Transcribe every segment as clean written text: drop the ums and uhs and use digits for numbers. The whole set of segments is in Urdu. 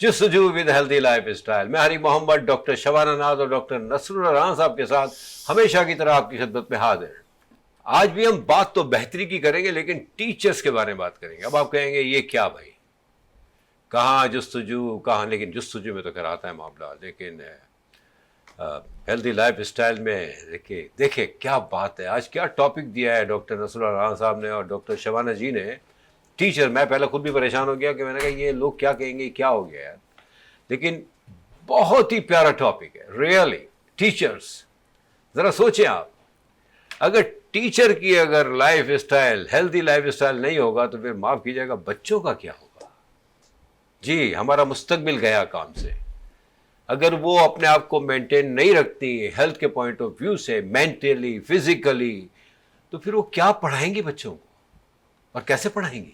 جستجو ود ہیلدی لائف اسٹائل. میں حنیف محمد ڈاکٹر شبانہ ناز اور ڈاکٹر نصر اللہ صاحب کے ساتھ ہمیشہ کی طرح آپ کی خدمت میں حاضر ہیں. آج بھی ہم بات تو بہتری کی کریں گے لیکن ٹیچرز کے بارے میں بات کریں گے. اب آپ کہیں گے یہ کیا بھائی, کہاں جستجو کہاں, لیکن جستجو میں تو کراتا ہے معاملہ, لیکن ہیلدی لائف اسٹائل میں دیکھیں کیا بات ہے. آج کیا ٹاپک دیا ہے ڈاکٹر نصر اللہ صاحب نے اور ڈاکٹر شبانہ جی نے. ٹیچر, میں پہلے خود بھی پریشان ہو گیا کہ میں نے کہا یہ لوگ کیا کہیں گے, کیا ہو گیا یار, لیکن بہت ہی پیارا ٹاپک ہے ریئلی. ٹیچرز, ذرا سوچیں آپ, اگر ٹیچر کی اگر life style healthy life style نہیں ہوگا تو پھر معاف کیجیے گا بچوں کا کیا ہوگا. جی, ہمارا مستقبل گیا کام سے. اگر وہ اپنے آپ کو مینٹین نہیں رکھتی ہیلتھ کے پوائنٹ آف ویو سے, مینٹلی فزیکلی, تو پھر وہ کیا پڑھائیں گی بچوں کو اور کیسے پڑھائیں گی.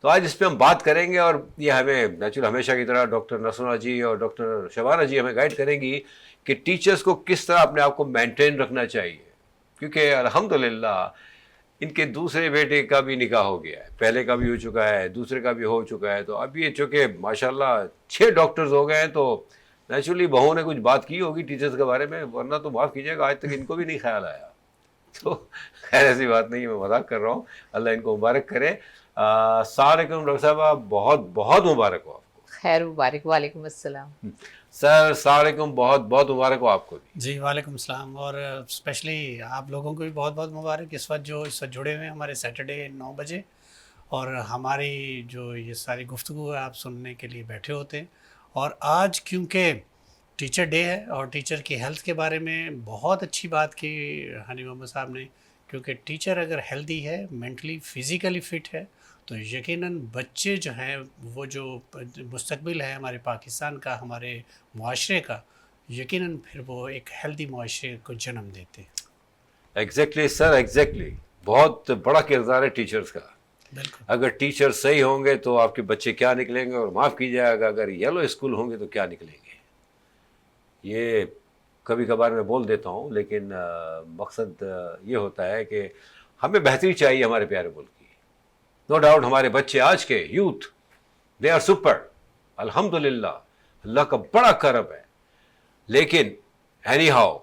تو آج اس پہ ہم بات کریں گے اور یہ ہمیں نیچرل ہمیشہ کی طرح ڈاکٹر نصراللہ جی اور ڈاکٹر شبانہ جی ہمیں گائیڈ کریں گی کہ ٹیچرز کو کس طرح اپنے آپ کو مینٹین رکھنا چاہیے. کیونکہ الحمدللہ ان کے دوسرے بیٹے کا بھی نکاح ہو گیا ہے, پہلے کا بھی ہو چکا ہے, دوسرے کا بھی ہو چکا ہے, تو اب یہ چونکہ ماشاءاللہ 6 ڈاکٹرز ہو گئے ہیں تو نیچرلی بہوؤں نے کچھ بات کی ہوگی ٹیچرز کے بارے میں, ورنہ تو معاف کیجیے گا آج تک ان کو بھی نہیں خیال آیا. تو خیر ایسی بات نہیں, میں مذاق کر رہا ہوں, اللہ ان کو مبارک کرے. السلام علیکم ڈاکٹر صاحبہ, بہت بہت مبارک ہو آپ کو. خیر مبارک. وعلیکم السلام. سر السلام علیکم, بہت بہت مبارک ہو آپ کو بھی. جی وعلیکم السلام, اور اسپیشلی آپ لوگوں کو بھی بہت بہت مبارک اس وقت جڑے ہوئے ہیں ہمارے سیٹرڈے 9 بجے, اور ہماری جو یہ ساری گفتگو ہے آپ سننے کے لیے بیٹھے ہوتے ہیں. اور آج کیونکہ ٹیچر ڈے ہے اور ٹیچر کی ہیلتھ کے بارے میں بہت اچھی بات کی حنیف محمد صاحب نے, کیونکہ ٹیچر اگر ہیلدی ہے, مینٹلی فزیکلی فٹ ہے, تو یقیناً بچے جو ہیں وہ جو مستقبل ہے ہمارے پاکستان کا, ہمارے معاشرے کا, یقیناً پھر وہ ایک ہیلدی معاشرے کو جنم دیتے ہیں. ایگزیکٹلی سر, ایگزیکٹلی, بہت بڑا کردار ہے ٹیچرز کا. بالکل. اگر ٹیچر صحیح ہوں گے تو آپ کے بچے کیا نکلیں گے, اور معاف کیجیے گا اگر یلو اسکول ہوں گے تو کیا نکلیں گے. یہ کبھی کبھار میں بول دیتا ہوں, لیکن مقصد یہ ہوتا ہے کہ ہمیں بہتری چاہیے ہمارے پیارے ملک کی. نو ڈاؤٹ ہمارے بچے آج کے یوتھ دے آر سپر, الحمدللہ, اللہ کا بڑا کرم ہے. لیکن اینی ہاؤ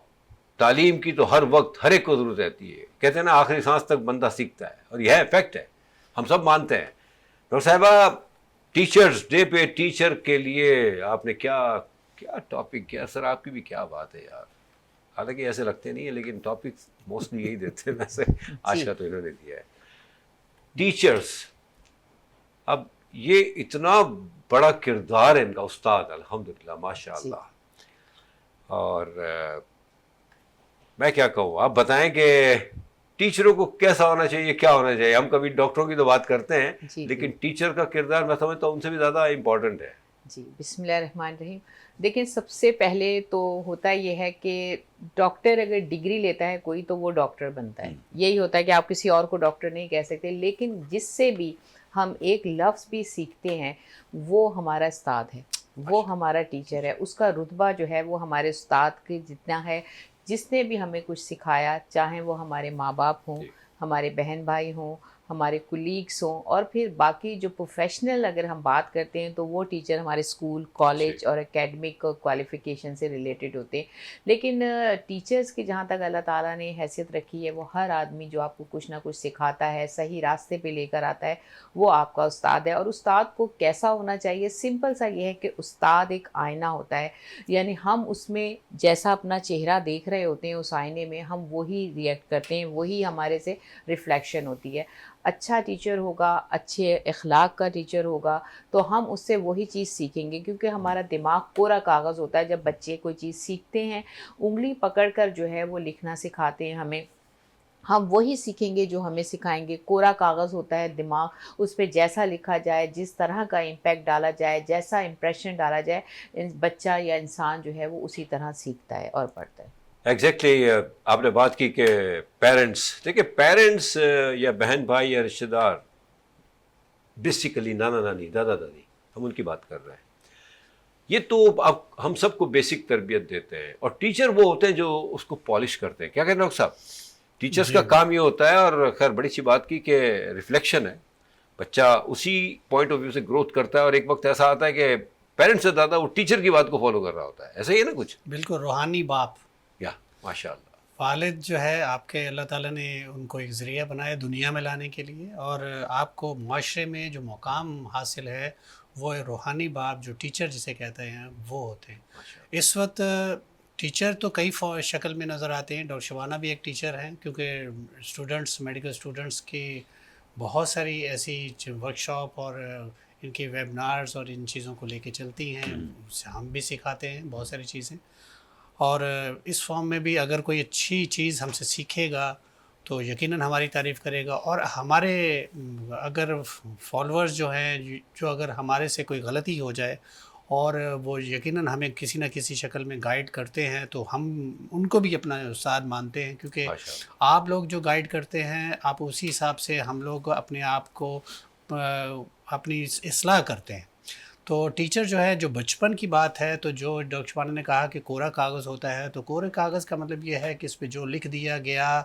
تعلیم کی تو ہر وقت ہر ایک کو ضرورت رہتی ہے. کہتے ہیں نا آخری سانس تک بندہ سیکھتا ہے, اور یہ فیکٹ ہے, ہم سب مانتے ہیں. ڈاکٹر صاحبہ, ٹیچرز ڈے پہ ٹیچر کے لیے آپ نے کیا ٹاپک کیا. سر آپ کی بھی کیا بات ہے یار, حالانکہ ایسے لگتے نہیں ہیں لیکن ٹاپک موسٹلی یہی دیتے ہیں ویسے. آج کا تو انہوں نے دیا ہے ٹیچرز. اب یہ اتنا بڑا کردار ہے ان کا, استاد الحمدللہ ماشاء اللہ. اور میں کیا کہوں, آپ بتائیں کہ ٹیچروں کو کیسا ہونا چاہیے, کیا ہونا چاہیے. ہم کبھی ڈاکٹروں کی تو بات کرتے ہیں, لیکن ٹیچر کا کردار میں سمجھتا ہوں ان سے بھی زیادہ امپورٹنٹ ہے. جی, بسم اللہ الرحمن الرحیم. دیکھیں, سب سے پہلے تو ہوتا یہ ہے کہ ڈاکٹر اگر ڈگری لیتا ہے کوئی تو وہ ڈاکٹر بنتا ہے. یہی ہوتا ہے کہ آپ کسی اور کو ڈاکٹر نہیں کہہ سکتے, لیکن جس سے بھی ہم ایک لفظ بھی سیکھتے ہیں وہ ہمارا استاد ہے, وہ ہمارا ٹیچر ہے. اس کا رتبہ جو ہے وہ ہمارے استاد کے جتنا ہے. جس نے بھی ہمیں کچھ سکھایا, چاہے وہ ہمارے ماں باپ ہوں, ہمارے بہن بھائی ہوں, ہمارے کولیگس ہوں, اور پھر باقی جو پروفیشنل اگر ہم بات کرتے ہیں تو وہ ٹیچر ہمارے اسکول, کالج اور اکیڈمک کوالیفیکیشن سے ریلیٹڈ ہوتے ہیں. لیکن ٹیچرز کی جہاں تک اللہ تعالیٰ نے حیثیت رکھی ہے, وہ ہر آدمی جو آپ کو کچھ نہ کچھ سکھاتا ہے, صحیح راستے پہ لے کر آتا ہے, وہ آپ کا استاد ہے. اور استاد کو کیسا ہونا چاہیے, سمپل سا یہ ہے کہ استاد ایک آئینہ ہوتا ہے. یعنی ہم اس میں جیسا اپنا چہرہ دیکھ رہے ہوتے ہیں اس آئینے میں, ہم وہی ریئیکٹ کرتے ہیں, وہی ہمارے سے ریفلیکشن ہوتی ہے. اچھا ٹیچر ہوگا, اچھے اخلاق کا ٹیچر ہوگا, تو ہم اس سے وہی چیز سیکھیں گے. کیونکہ ہمارا دماغ کوڑا کاغذ ہوتا ہے. جب بچے کوئی چیز سیکھتے ہیں, انگلی پکڑ کر جو ہے وہ لکھنا سکھاتے ہیں ہمیں, ہم وہی سیکھیں گے جو ہمیں سکھائیں گے. کوڑا کاغذ ہوتا ہے دماغ, اس پہ جیسا لکھا جائے, جس طرح کا امپیکٹ ڈالا جائے, جیسا امپریشن ڈالا جائے, بچہ یا انسان جو ہے وہ اسی طرح سیکھتا ہے اور پڑھتا ہے. ایگزیکٹلی. آپ نے بات کی کہ پیرنٹس, دیکھیں پیرنٹس یا بہن بھائی یا رشتے دار, بیسیکلی نانا نانی, دادا دادی, ہم ان کی بات کر رہے ہیں. یہ تو اب ہم سب کو بیسک تربیت دیتے ہیں, اور ٹیچر وہ ہوتے ہیں جو اس کو پالش کرتے ہیں. کیا کہتے ہیں ڈاکٹر صاحب, ٹیچرز کا کام یہ ہوتا ہے. اور خیر بڑی سی بات کی کہ ریفلیکشن ہے, بچہ اسی پوائنٹ آف ویو سے گروتھ کرتا ہے, اور ایک وقت ایسا آتا ہے کہ پیرنٹس سے زیادہ وہ ٹیچر کی بات کو فالو کر رہا ہوتا ہے. ایسا ہی ہے نا کچھ؟ بالکل روحانی باپ. یا ماشاء اللہ. والد جو ہے آپ کے اللہ تعالیٰ نے ان کو ایک ذریعہ بنایا دنیا میں لانے کے لیے, اور آپ کو معاشرے میں جو مقام حاصل ہے وہ روحانی باپ جو ٹیچر جسے کہتے ہیں وہ ہوتے ہیں. اس وقت ٹیچر تو کئی شکل میں نظر آتے ہیں. ڈاکٹر شبانہ بھی ایک ٹیچر ہیں, کیونکہ اسٹوڈنٹس میڈیکل اسٹوڈنٹس کی بہت ساری ایسی ورک شاپ اور ان کی ویبنارز اور ان چیزوں کو لے کے چلتی ہیں. ہم بھی سکھاتے ہیں بہت ساری چیزیں, اور اس فارم میں بھی اگر کوئی اچھی چیز ہم سے سیکھے گا تو یقیناً ہماری تعریف کرے گا. اور ہمارے اگر فالوورز جو ہیں جو اگر ہمارے سے کوئی غلطی ہو جائے اور وہ یقیناً ہمیں کسی نہ کسی شکل میں گائیڈ کرتے ہیں تو ہم ان کو بھی اپنا استاد مانتے ہیں, کیونکہ آپ لوگ جو گائیڈ کرتے ہیں آپ اسی حساب سے ہم لوگ اپنے آپ کو اپنی اصلاح کرتے ہیں. تو ٹیچر جو ہے, جو بچپن کی بات ہے, تو جو ڈاکٹر شبانہ نے کہا کہ کوڑا کاغذ ہوتا ہے, تو کورے کاغذ کا مطلب یہ ہے کہ اس پہ جو لکھ دیا گیا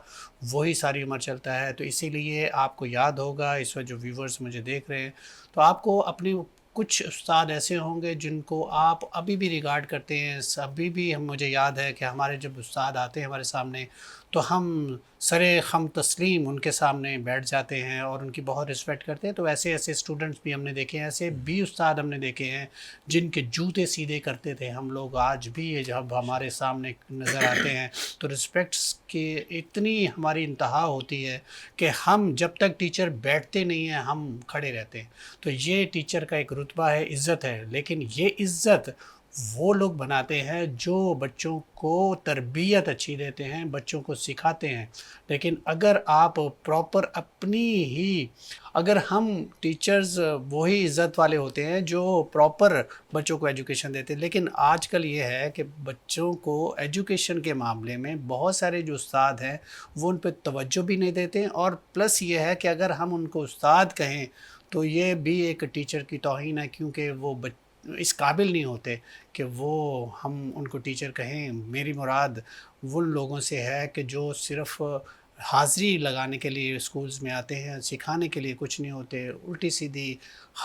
وہی ساری عمر چلتا ہے. تو اسی لیے آپ کو یاد ہوگا, اس وقت جو ویورز مجھے دیکھ رہے ہیں, تو آپ کو اپنی کچھ استاد ایسے ہوں گے جن کو آپ ابھی بھی ریگارڈ کرتے ہیں. ابھی بھی مجھے یاد ہے کہ ہمارے جب استاد آتے ہیں ہمارے سامنے تو ہم سر خم تسلیم ان کے سامنے بیٹھ جاتے ہیں اور ان کی بہت رسپیکٹ کرتے ہیں. تو ایسے اسٹوڈنٹس بھی ہم نے دیکھے ہیں, ایسے بھی استاد ہم نے دیکھے ہیں جن کے جوتے سیدھے کرتے تھے ہم لوگ. آج بھی جب ہمارے سامنے نظر آتے ہیں تو رسپیکٹس کی اتنی ہماری انتہا ہوتی ہے کہ ہم جب تک ٹیچر بیٹھتے نہیں ہیں ہم کھڑے رہتے ہیں. تو یہ ٹیچر کا ایک رتبہ ہے, عزت ہے. لیکن یہ عزت وہ لوگ بناتے ہیں جو بچوں کو تربیت اچھی دیتے ہیں, بچوں کو سکھاتے ہیں. لیکن اگر آپ پراپر اپنی ہی, اگر ہم ٹیچرز وہی عزت والے ہوتے ہیں جو پراپر بچوں کو ایجوکیشن دیتے ہیں. لیکن آج کل یہ ہے کہ بچوں کو ایجوکیشن کے معاملے میں بہت سارے جو استاد ہیں وہ ان پہ توجہ بھی نہیں دیتے ہیں, اور پلس یہ ہے کہ اگر ہم ان کو استاد کہیں تو یہ بھی ایک ٹیچر کی توہین ہے, کیونکہ وہ اس قابل نہیں ہوتے کہ وہ ہم ان کو ٹیچر کہیں. میری مراد ان لوگوں سے ہے کہ جو صرف حاضری لگانے کے لیے اسکولز میں آتے ہیں, سکھانے کے لیے کچھ نہیں ہوتے, الٹی سیدھی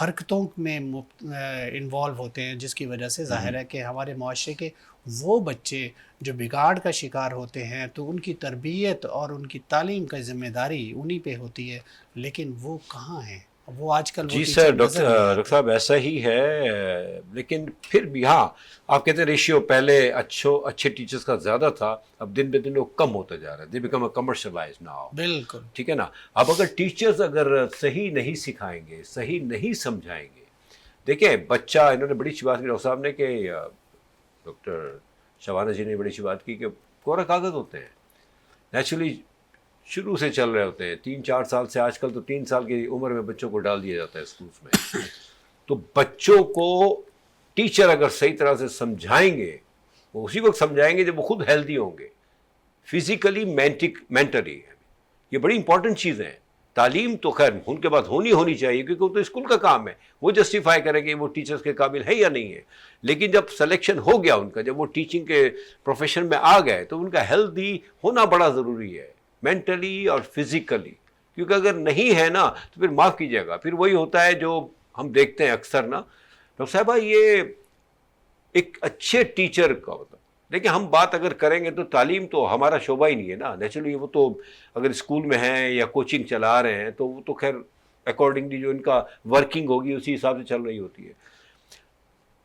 حرکتوں میں انوالو ہوتے ہیں, جس کی وجہ سے ظاہر ہے کہ ہمارے معاشرے کے وہ بچے جو بگاڑ کا شکار ہوتے ہیں تو ان کی تربیت اور ان کی تعلیم کا ذمہ داری انہی پہ ہوتی ہے. لیکن وہ کہاں ہیں, وہ آج کل. جی سر, ڈاکٹر صاحب ایسا ہی ہے, لیکن پھر بھی ہاں آپ کہتے ہیں ریشیو پہلے اچھے ٹیچرز کا زیادہ تھا, اب دن بہ دن وہ کم ہوتا جا رہا ہے. They become a کمرشلائزڈ now. بالکل ٹھیک ہے نا. اب اگر ٹیچرز اگر صحیح نہیں سکھائیں گے, صحیح نہیں سمجھائیں گے, دیکھیں بچہ, انہوں نے بڑی اچھی بات کی ڈاکٹر صاحب نے, کہ ڈاکٹر شبانہ جی نے بڑی اچھی بات کی کہ کوڑا کاغذ ہوتے ہیں, نیچرلی شروع سے چل رہے ہوتے ہیں. 3-4 سال سے, آج کل تو 3 سال کی عمر میں بچوں کو ڈال دیا جاتا ہے اسکولس میں. تو بچوں کو ٹیچر اگر صحیح طرح سے سمجھائیں گے, وہ اسی وقت سمجھائیں گے جب وہ خود ہیلدی ہوں گے, فزیکلی مینٹلی. یہ بڑی امپورٹنٹ چیزیں ہیں. تعلیم تو خیر ان کے بعد ہونی چاہیے, کیونکہ وہ تو اسکول کا کام ہے, وہ جسٹیفائی کریں کہ وہ ٹیچرز کے قابل ہے یا نہیں ہے. لیکن جب سلیکشن ہو گیا ان کا, جب وہ ٹیچنگ کے پروفیشن میں آ گئے, تو ان کا ہیلدی ہونا بڑا ضروری ہے, مینٹلی اور فزیکلی. کیونکہ اگر نہیں ہے نا تو پھر معاف کیجیے گا, پھر وہی ہوتا ہے جو ہم دیکھتے ہیں اکثر نا. ڈاکٹر صاحبہ یہ ایک اچھے ٹیچر کا ہوتا ہے. دیکھیں ہم بات اگر کریں گے تو تعلیم تو ہمارا شعبہ ہی نہیں ہے نا. نیچرلی وہ تو اگر اسکول میں ہیں یا کوچنگ چلا رہے ہیں تو وہ تو خیر اکارڈنگلی جو ان کا ورکنگ ہوگی اسی حساب سے چل رہی ہوتی ہے.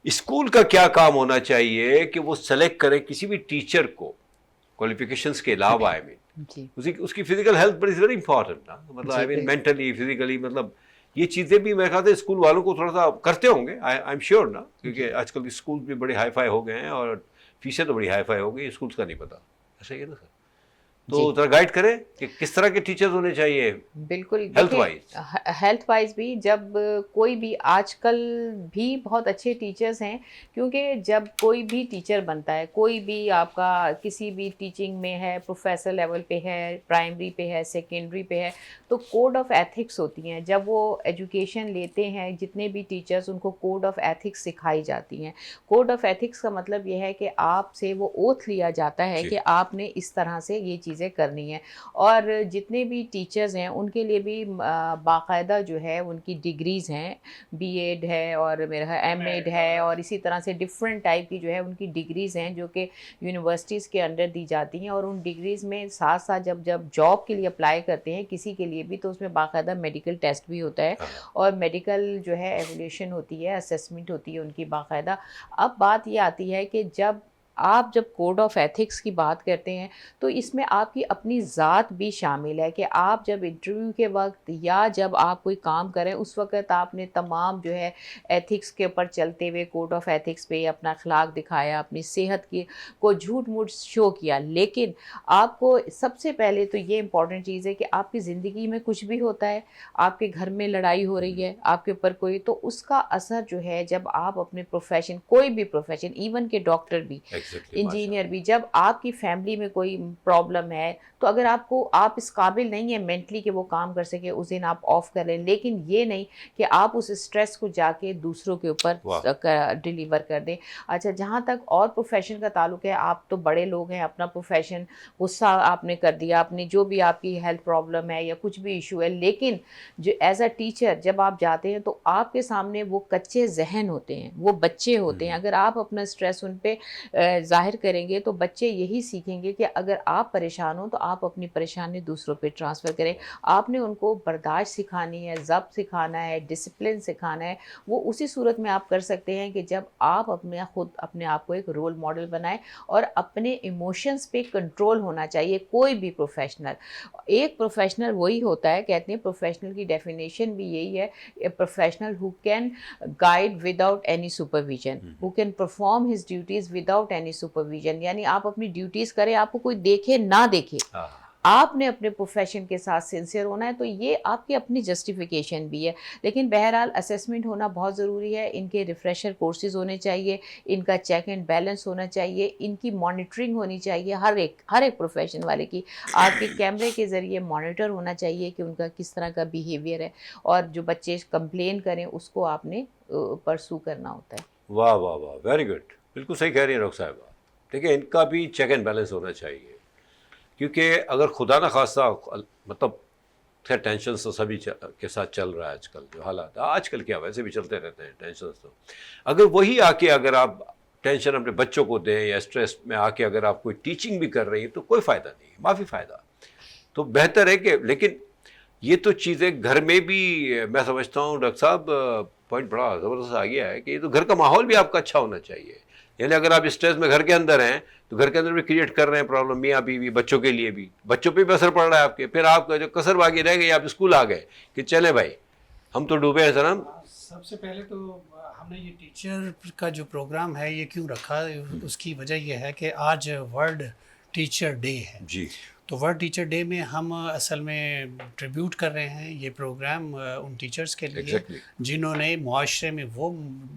اسکول کا کیا کام ہونا چاہیے کہ وہ سلیکٹ کرے کسی بھی ٹیچر کو کوالیفیکیشنز کے علاوہ, اس کی فزیکل ہیلتھ بڑی ویری امپورٹنٹ نا, مطلب مینٹلی فزیکلی, مطلب یہ چیزیں بھی میں کہتا ہوں اسکول والوں کو تھوڑا سا کرتے ہوں گے, آئی ایم شیور نا, کیونکہ آج کل اسکول بھی بڑے ہائی فائی ہو گئے ہیں اور فیسیں تو بڑی ہائی فائی ہو گئی, اسکولس کا نہیں پتا. ایسا ہی ہے نا سر, تو ذرا گائیڈ کریں کہ کس طرح کے ٹیچرز ہونے چاہیے. بالکل, ہیلتھ وائز بھی جب کوئی بھی, آج کل بھی بہت اچھے ٹیچرز ہیں, کیونکہ جب کوئی بھی ٹیچر بنتا ہے, کوئی بھی آپ کا کسی بھی ٹیچنگ میں ہے, پروفیسر لیول پہ ہے, پرائمری پہ ہے, سیکنڈری پہ ہے, تو کوڈ آف ایتھکس ہوتی ہیں. جب وہ ایجوکیشن لیتے ہیں جتنے بھی ٹیچرز, ان کو کوڈ آف ایتھکس سکھائی جاتی ہیں. کوڈ آف ایتھکس کا مطلب یہ ہے کہ آپ سے وہ اوتھ لیا جاتا ہے کہ آپ نے اس طرح سے یہ چیز چیزیں کرنی ہیں. اور جتنے بھی ٹیچرز ہیں ان کے لیے بھی باقاعدہ جو ہے ان کی ڈگریز ہیں, بی ایڈ ہے اور میرا ایم ایڈ ہے, اور اسی طرح سے ڈفرینٹ ٹائپ کی جو ہے ان کی ڈگریز ہیں جو کہ یونیورسٹیز کے انڈر دی جاتی ہیں. اور ان ڈگریز میں ساتھ ساتھ جب جاب کے لیے اپلائی کرتے ہیں کسی کے لیے بھی, تو اس میں باقاعدہ میڈیکل ٹیسٹ بھی ہوتا ہے اور میڈیکل جو ہے ایولیوشن ہوتی ہے, اسیسمنٹ ہوتی ہے ان کی باقاعدہ. اب بات یہ آتی ہے کہ جب کوڈ آف ایتھکس کی بات کرتے ہیں تو اس میں آپ کی اپنی ذات بھی شامل ہے کہ آپ جب انٹرویو کے وقت یا جب آپ کوئی کام کریں اس وقت آپ نے تمام جو ہے ایتھکس کے اوپر چلتے ہوئے کوڈ آف ایتھکس پہ اپنا اخلاق دکھایا, اپنی صحت کی کو جھوٹ موٹ شو کیا. لیکن آپ کو سب سے پہلے تو یہ امپورٹنٹ چیز ہے کہ آپ کی زندگی میں کچھ بھی ہوتا ہے, آپ کے گھر میں لڑائی ہو رہی ہے آپ کے اوپر کوئی, تو اس کا اثر جو ہے جب آپ اپنے پروفیشن, کوئی بھی پروفیشن, ایون کہ ڈاکٹر بھی, انجینئر بھی, جب آپ کی فیملی میں کوئی پرابلم ہے تو اگر آپ اس قابل نہیں ہیں مینٹلی کہ وہ کام کر سکے, اس دن آپ آف کر لیں. لیکن یہ نہیں کہ آپ اس اسٹریس کو جا کے دوسروں کے اوپر ڈیلیور کر دیں. اچھا, جہاں تک اور پروفیشن کا تعلق ہے, آپ تو بڑے لوگ ہیں, اپنا پروفیشن غصہ آپ نے کر دیا, آپ نے جو بھی آپ کی ہیلتھ پرابلم ہے یا کچھ بھی ایشو ہے, لیکن جو ایز اے ٹیچر جب آپ جاتے ہیں تو آپ کے سامنے وہ کچے ذہن ہوتے ہیں, وہ بچے ہوتے ہیں. اگر آپ اپنا اسٹریس ان پہ ظاہر کریں گے تو بچے یہی سیکھیں گے کہ اگر آپ پریشان ہوں تو آپ اپنی پریشانی دوسروں پہ ٹرانسفر کریں. آپ نے ان کو برداشت سکھانی ہے, ضبط سکھانا ہے, ڈسپلن سکھانا ہے. وہ اسی صورت میں آپ کر سکتے ہیں کہ جب آپ خود اپنے آپ کو ایک رول ماڈل بنائیں اور اپنے ایموشنز پہ کنٹرول ہونا چاہیے. کوئی بھی پروفیشنل, ایک پروفیشنل وہی ہوتا ہے, کہتے ہیں پروفیشنل کی ڈیفینیشن بھی یہی ہے, a professional who can guide without any supervision, who can perform his duties without any supervision. یعنی آپ اپنی ڈیوٹیز کریں, آپ کو کوئی دیکھے نہ دیکھے, آپ نے اپنے پروفیشن کے ساتھ سنسیئر ہونا ہے. تو یہ آپ کی اپنی جسٹیفیکیشن بھی ہے. لیکن بہرحال اسیسمنٹ ہونا بہت ضروری ہے, ان کے ریفریشر کورسز ہونے چاہیے, ان کا چیک اینڈ بیلنس ہونا چاہیے, ان کی مانیٹرنگ ہونی چاہیے ہر ایک پروفیشن والے کی. آپ کے کیمرے کے ذریعے مانیٹر ہونا چاہیے کہ ان کا کس طرح کا بیہیویئر ہے, اور جو بچے کمپلین کریں اس کو آپ نے پرسو کرنا ہوتا ہے. واہ واہ واہ, ویری گڈ, بالکل صحیح کہہ رہی ہیں ڈاکٹر صاحبہ. دیکھیں ان کا بھی چیک اینڈ بیلنس ہونا چاہیے, کیونکہ اگر خدا نہ خواستہ مطلب خیر ٹینشنس تو سبھی کے ساتھ چل رہا ہے آج کل, جو حالات آج کل کیا ویسے بھی چلتے رہتے ہیں ٹینشنس, تو اگر وہی آ کے اگر آپ ٹینشن اپنے بچوں کو دیں یا اسٹریس میں آ کے اگر آپ کوئی ٹیچنگ بھی کر رہی ہیں تو کوئی فائدہ نہیں ہے, معافی فائدہ. تو بہتر ہے کہ, لیکن یہ تو چیزیں گھر میں بھی میں سمجھتا ہوں ڈاکٹر صاحب پوائنٹ بڑا زبردست آ گیا ہے کہ یہ تو گھر کا ماحول بھی آپ کا اچھا ہونا چاہیے. یعنی اگر آپ اسٹریس میں گھر کے اندر ہیں تو گھر کے اندر بھی کریٹ کر رہے ہیں پرابلم, میاں بیوی, بچوں کے لیے بھی, بچوں پہ بھی اثر پڑ رہا ہے آپ کے. پھر آپ کا جو کسر باقی رہ گئی, آپ اسکول آ گئے کہ چلیں بھائی ہم تو ڈوبے ہیں سر. ہم سب سے پہلے تو ہم نے یہ ٹیچر کا جو پروگرام ہے یہ کیوں رکھا, اس کی وجہ یہ ہے کہ آج ورلڈ ٹیچر ڈے ہے. جی, تو ورلڈ ٹیچر ڈے میں ہم اصل میں ٹریبیوٹ کر رہے ہیں یہ پروگرام ان ٹیچرز کے لیے جنہوں نے معاشرے میں وہ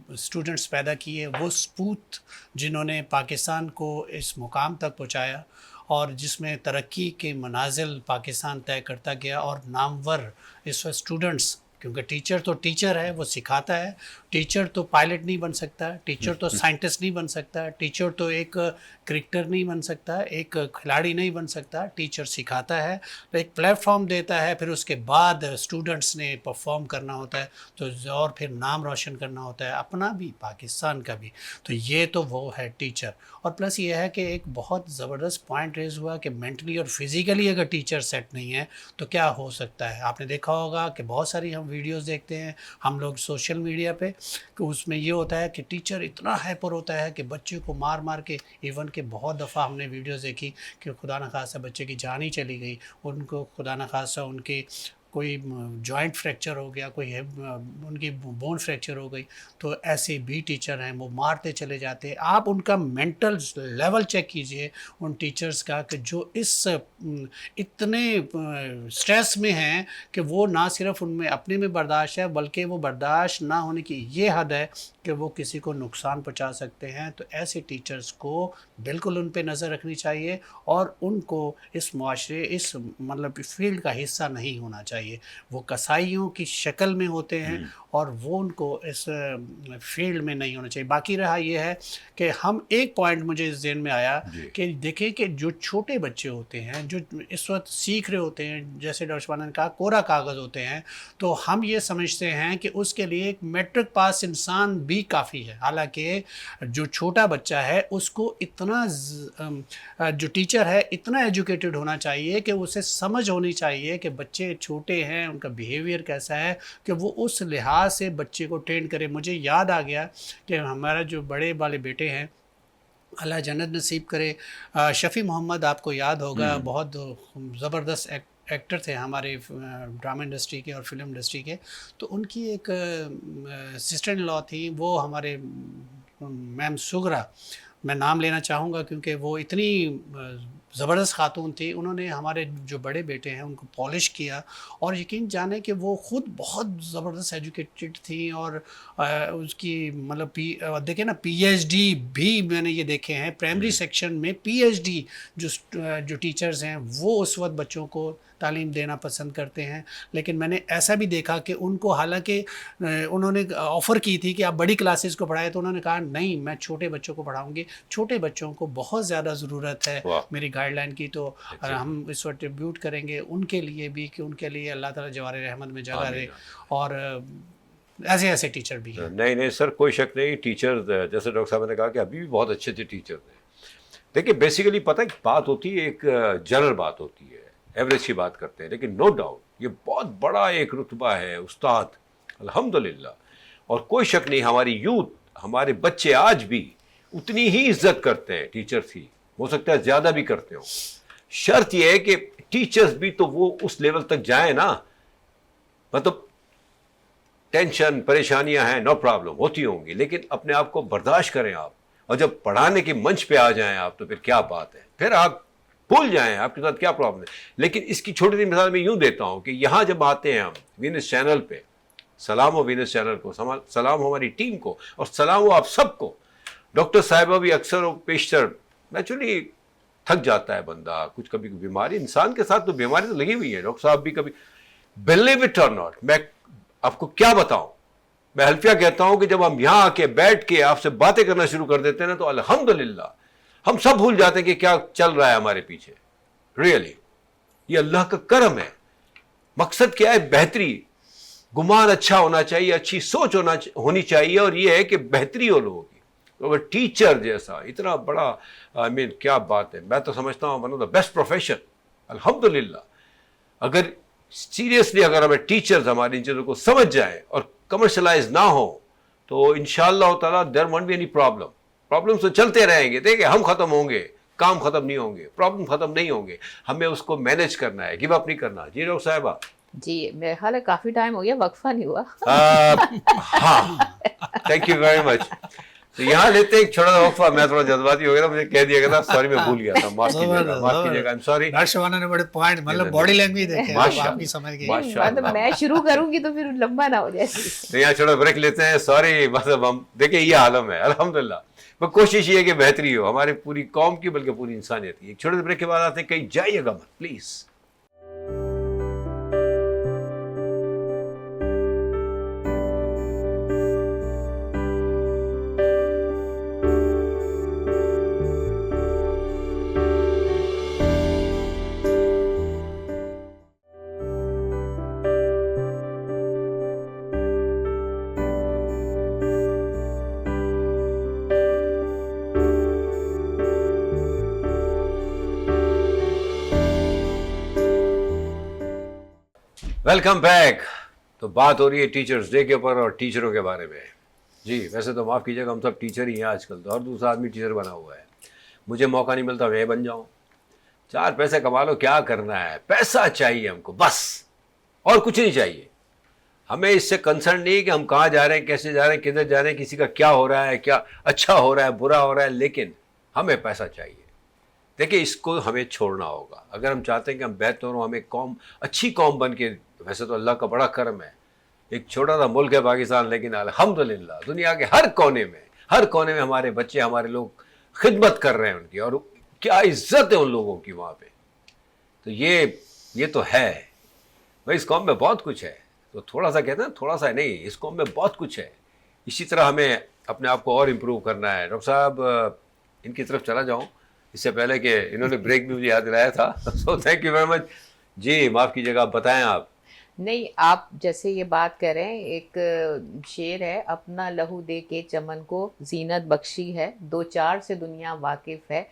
اسٹوڈنٹس پیدا کیے, وہ سپوت جنہوں نے پاکستان کو اس مقام تک پہنچایا, اور جس میں ترقی کے منازل پاکستان طے کرتا گیا. اور نامور اس وقت اسٹوڈنٹس, کیونکہ ٹیچر تو ٹیچر ہے, وہ سکھاتا ہے. ٹیچر تو پائلٹ نہیں بن سکتا, ٹیچر تو سائنٹسٹ نہیں بن سکتا, ٹیچر تو ایک کرکٹر نہیں بن سکتا, ایک کھلاڑی نہیں بن سکتا. ٹیچر سکھاتا ہے, تو ایک پلیٹ فارم دیتا ہے, پھر اس کے بعد اسٹوڈنٹس نے پرفارم کرنا ہوتا ہے, تو اور پھر نام روشن کرنا ہوتا ہے اپنا بھی, پاکستان کا بھی. تو یہ تو وہ ہے ٹیچر. اور پلس یہ ہے کہ ایک بہت زبردست پوائنٹ ریز ہوا کہ مینٹلی اور فزیکلی اگر ٹیچر سیٹ نہیں ہے تو کیا ہو سکتا ہے. آپ نے دیکھا ہوگا کہ بہت ساری ہم ویڈیوز دیکھتے ہیں ہم لوگ سوشل میڈیا پہ, کہ اس میں یہ ہوتا ہے کہ ٹیچر اتنا ہائپر ہوتا ہے کہ بچے کو مار مار کے, ایون کہ بہت دفعہ ہم نے ویڈیوز دیکھی کہ خدا نخواستہ بچے کی جان ہی چلی گئی, ان کو خدا نخواستہ ان کے کوئی جوائنٹ فریکچر ہو گیا, کوئی ان کی بون فریکچر ہو گئی. تو ایسے بھی ٹیچر ہیں وہ مارتے چلے جاتے ہیں. آپ ان کا مینٹل لیول چیک کیجئے ان ٹیچرز کا, کہ جو اس اتنے سٹریس میں ہیں کہ وہ نہ صرف ان میں اپنے میں برداشت ہے, بلکہ وہ برداشت نہ ہونے کی یہ حد ہے کہ وہ کسی کو نقصان پہنچا سکتے ہیں. تو ایسے ٹیچرز کو بالکل ان پہ نظر رکھنی چاہیے, اور ان کو اس معاشرے, اس مطلب فیلڈ کا حصہ نہیں ہونا چاہیے. وہ کسائیوں کی شکل میں ہوتے ہیں, اور وہ ان کو اس فیلڈ میں نہیں ہونا چاہیے. باقی رہا یہ ہے کہ ہم ایک پوائنٹ مجھے اس ذہن میں آیا کہ دیکھیں کہ جو چھوٹے بچے ہوتے ہیں جو اس وقت سیکھ رہے ہوتے ہیں, جیسے ڈاکٹر شبانہ نے کہا کوڑا کاغذ ہوتے ہیں, تو ہم یہ سمجھتے ہیں کہ اس کے لیے ایک میٹرک پاس انسان بھی کافی ہے. حالانکہ جو چھوٹا بچہ ہے اس کو اتنا جو ٹیچر ہے اتنا ایجوکیٹڈ ہونا چاہیے کہ اسے سمجھ ہونی چاہیے کہ بچے چھوٹے ہیں, ان کا بیہیویئر کیسا ہے, کہ وہ اس لحاظ سے بچے کو ٹرین کرے. مجھے یاد آ گیا کہ ہمارا جو بڑے والے بیٹے ہیں, اللہ جنت نصیب کرے, شفیع محمد, آپ کو یاد ہوگا, بہت زبردست ایکٹر تھے ہمارے ڈرامہ انڈسٹری کے اور فلم انڈسٹری کے. تو ان کی ایک سسٹر ان لا تھی, وہ ہمارے میم سغرا, میں نام لینا چاہوں گا کیونکہ وہ اتنی زبردست خاتون تھی. انہوں نے ہمارے جو بڑے بیٹے ہیں ان کو پالش کیا, اور یقین جانے کہ وہ خود بہت زبردست ایجوکیٹڈ تھیں, اور اس کی مطلب دیکھیں نا پی ایچ ڈی بھی میں نے یہ دیکھے ہیں پرائمری سیکشن میں. پی ایچ ڈی جو ٹیچرز ہیں وہ اس وقت بچوں کو تعلیم دینا پسند کرتے ہیں. لیکن میں نے ایسا بھی دیکھا کہ ان کو حالانکہ انہوں نے آفر کی تھی کہ آپ بڑی کلاسز کو پڑھائیں, تو انہوں نے کہا نہیں, میں چھوٹے بچوں کو پڑھاؤں گی. چھوٹے بچوں کو بہت زیادہ ضرورت ہے میری گائیڈ لائن کی. تو ہم اس وقت ٹریبیوٹ کریں گے ان کے لیے بھی کہ ان کے لیے اللہ تعالیٰ جوار رحمت میں جگہ رہے, اور ایسے ٹیچر بھی ہیں. نہیں سر, کوئی شک نہیں. ٹیچر جیسے ڈاکٹر صاحب نے کہا کہ ابھی بھی بہت اچھے ٹیچر ہیں. دیکھیے بیسیکلی پتہ ہے بات ہوتی ہے, ایک جنرل بات ہوتی ہے, ایوریج کی بات کرتے ہیں, لیکن نو ڈاؤٹ یہ بہت بڑا ایک رتبہ ہے استاد, الحمدللہ. اور کوئی شک نہیں ہماری یوتھ, ہمارے بچے آج بھی اتنی ہی عزت کرتے ہیں ٹیچرز کی, ہو سکتا ہے زیادہ بھی کرتے ہوں. شرط یہ ہے کہ ٹیچرز بھی تو وہ اس لیول تک جائیں نا, مطلب ٹینشن پریشانیاں ہیں, نو پرابلم ہوتی ہوں گی, لیکن اپنے آپ کو برداشت کریں آپ, اور جب پڑھانے کے منچ پہ آ جائیں آپ تو پھر کیا بات ہے, پھر آپ بھول جائیں آپ کے ساتھ کیا پرابلم ہے. لیکن اس کی چھوٹی سی مثال میں یوں دیتا ہوں کہ یہاں جب آتے ہیں ہم وینس چینل پہ, سلام ہو وینس چینل کو, سلام ہو ہماری ٹیم کو, اور سلام ہو آپ سب کو. ڈاکٹر صاحبہ بھی اکثر و بیشتر نیچرلی تھک جاتا ہے بندہ, کچھ کبھی بیماری, انسان کے ساتھ تو بیماری تو لگی ہوئی ہے. ڈاکٹر صاحب بھی کبھی, بلیو اٹ اور ناٹ, میں آپ کو کیا بتاؤں, میں حلفیہ کہتا ہوں کہ جب ہم یہاں آ کے بیٹھ کے آپ سے باتیں کرنا شروع کر دیتے ہیں نا, تو الحمدللہ ہم سب بھول جاتے ہیں کہ کیا چل رہا ہے ہمارے پیچھے. ریئلی یہ اللہ کا کرم ہے. مقصد کیا ہے, بہتری, گمان اچھا ہونا چاہیے, اچھی سوچ ہونی چاہیے, اور یہ ہے کہ بہتری ہو لوگوں کی. اگر ٹیچر جیسا اتنا بڑا کیا بات ہے, میں تو سمجھتا ہوں one of the best profession الحمدللہ. اگر سیریسلی اگر ہمیں ٹیچرز ہماری ان چیزوں کو سمجھ جائیں اور کمرشلائز نہ ہو, تو انشاءاللہ تعالیٰ there won't be any problem. Problems تو چلتے رہیں گے, دیکھیں ہم ختم ہوں گے, کام ختم نہیں ہوں گے, پرابلم ختم نہیں ہوں گے, ہمیں اس کو مینیج کرنا ہے, گیو اپ نہیں کرنا. جی ڈاکٹر صاحبہ. جی میرے خیال ہے کافی ٹائم ہو گیا, وقفہ نہیں ہوا. ہاں تھینک یو ویری مچ. تو یہاں لیتے ہیں ایک چھوٹا سا وقفہ. میں تھوڑا جذباتی ہو گیا تھا, مجھے کہہ دیا گیا تھا, سوری میں بھول گیا تھا, معاف کیجیے گا, سوری. ڈاکٹر شبانہ نے بڑے پوائنٹ, مطلب باڈی لینگویج دیکھیں آپ کی سمجھ گئی. مطلب میں شروع کروں گی تو پھر لمبا نہ ہو جائے. تو یہاں چھوٹا بریک لیتے ہیں, سوری. مطلب ہم دیکھیں یہ عالم ہے الحمدللہ, میں کوشش یہ ہے کہ بہتری ہو ہمارے پوری قوم کی بلکہ پوری انسانیت کی. ایک چھوٹے سے بریک کے بعد آتے ہیں, کہیں جائیے گا مت پلیز. Welcome back. تو بات ہو رہی ہے ٹیچرز ڈے کے اوپر اور ٹیچروں کے بارے میں. جی ویسے تو معاف کیجیے گا, ہم سب ٹیچر ہی ہیں آج کل تو, اور دوسرا آدمی ٹیچر بنا ہوا ہے. مجھے موقع نہیں ملتا میں بن جاؤں. 4 پیسے کما لو, کیا کرنا ہے, پیسہ چاہیے ہم کو بس, اور کچھ نہیں چاہیے. ہمیں اس سے کنسرن نہیں کہ ہم کہاں جا رہے ہیں, کیسے جا رہے ہیں, کدھر جا رہے ہیں, کسی کا کیا ہو رہا ہے, کیا اچھا ہو رہا ہے, برا ہو رہا ہے, لیکن ہمیں پیسہ چاہیے. دیکھیں اس کو ہمیں چھوڑنا ہوگا اگر ہم چاہتے ہیں کہ ہم بہتر ہوں, ہمیں قوم اچھی قوم بن کے. ویسے تو اللہ کا بڑا کرم ہے, ایک چھوٹا سا ملک ہے پاکستان, لیکن الحمدللہ دنیا کے ہر کونے میں ہمارے بچے, ہمارے لوگ خدمت کر رہے ہیں ان کی, اور کیا عزت ہے ان لوگوں کی وہاں پہ. تو یہ تو ہے بھائی, اس قوم میں بہت کچھ ہے. تو تھوڑا سا کہتے ہیں تھوڑا سا نہیں, اس قوم میں بہت کچھ ہے. اسی طرح ہمیں اپنے آپ کو اور امپروو کرنا ہے. ڈاکٹر صاحب ان کی طرف چلا جاؤں اس سے پہلے کہ انہوں نے بریک بھی مجھے یاد دلایا تھا. So thank you very much. جی معاف کیجیے گا, آپ بتائیں. آپ نہیں, آپ جیسے یہ بات کریں, ایک شعر ہے, اپنا لہو دے کے چمن کو زینت بخشی ہے, دو چار سے دنیا واقف ہے,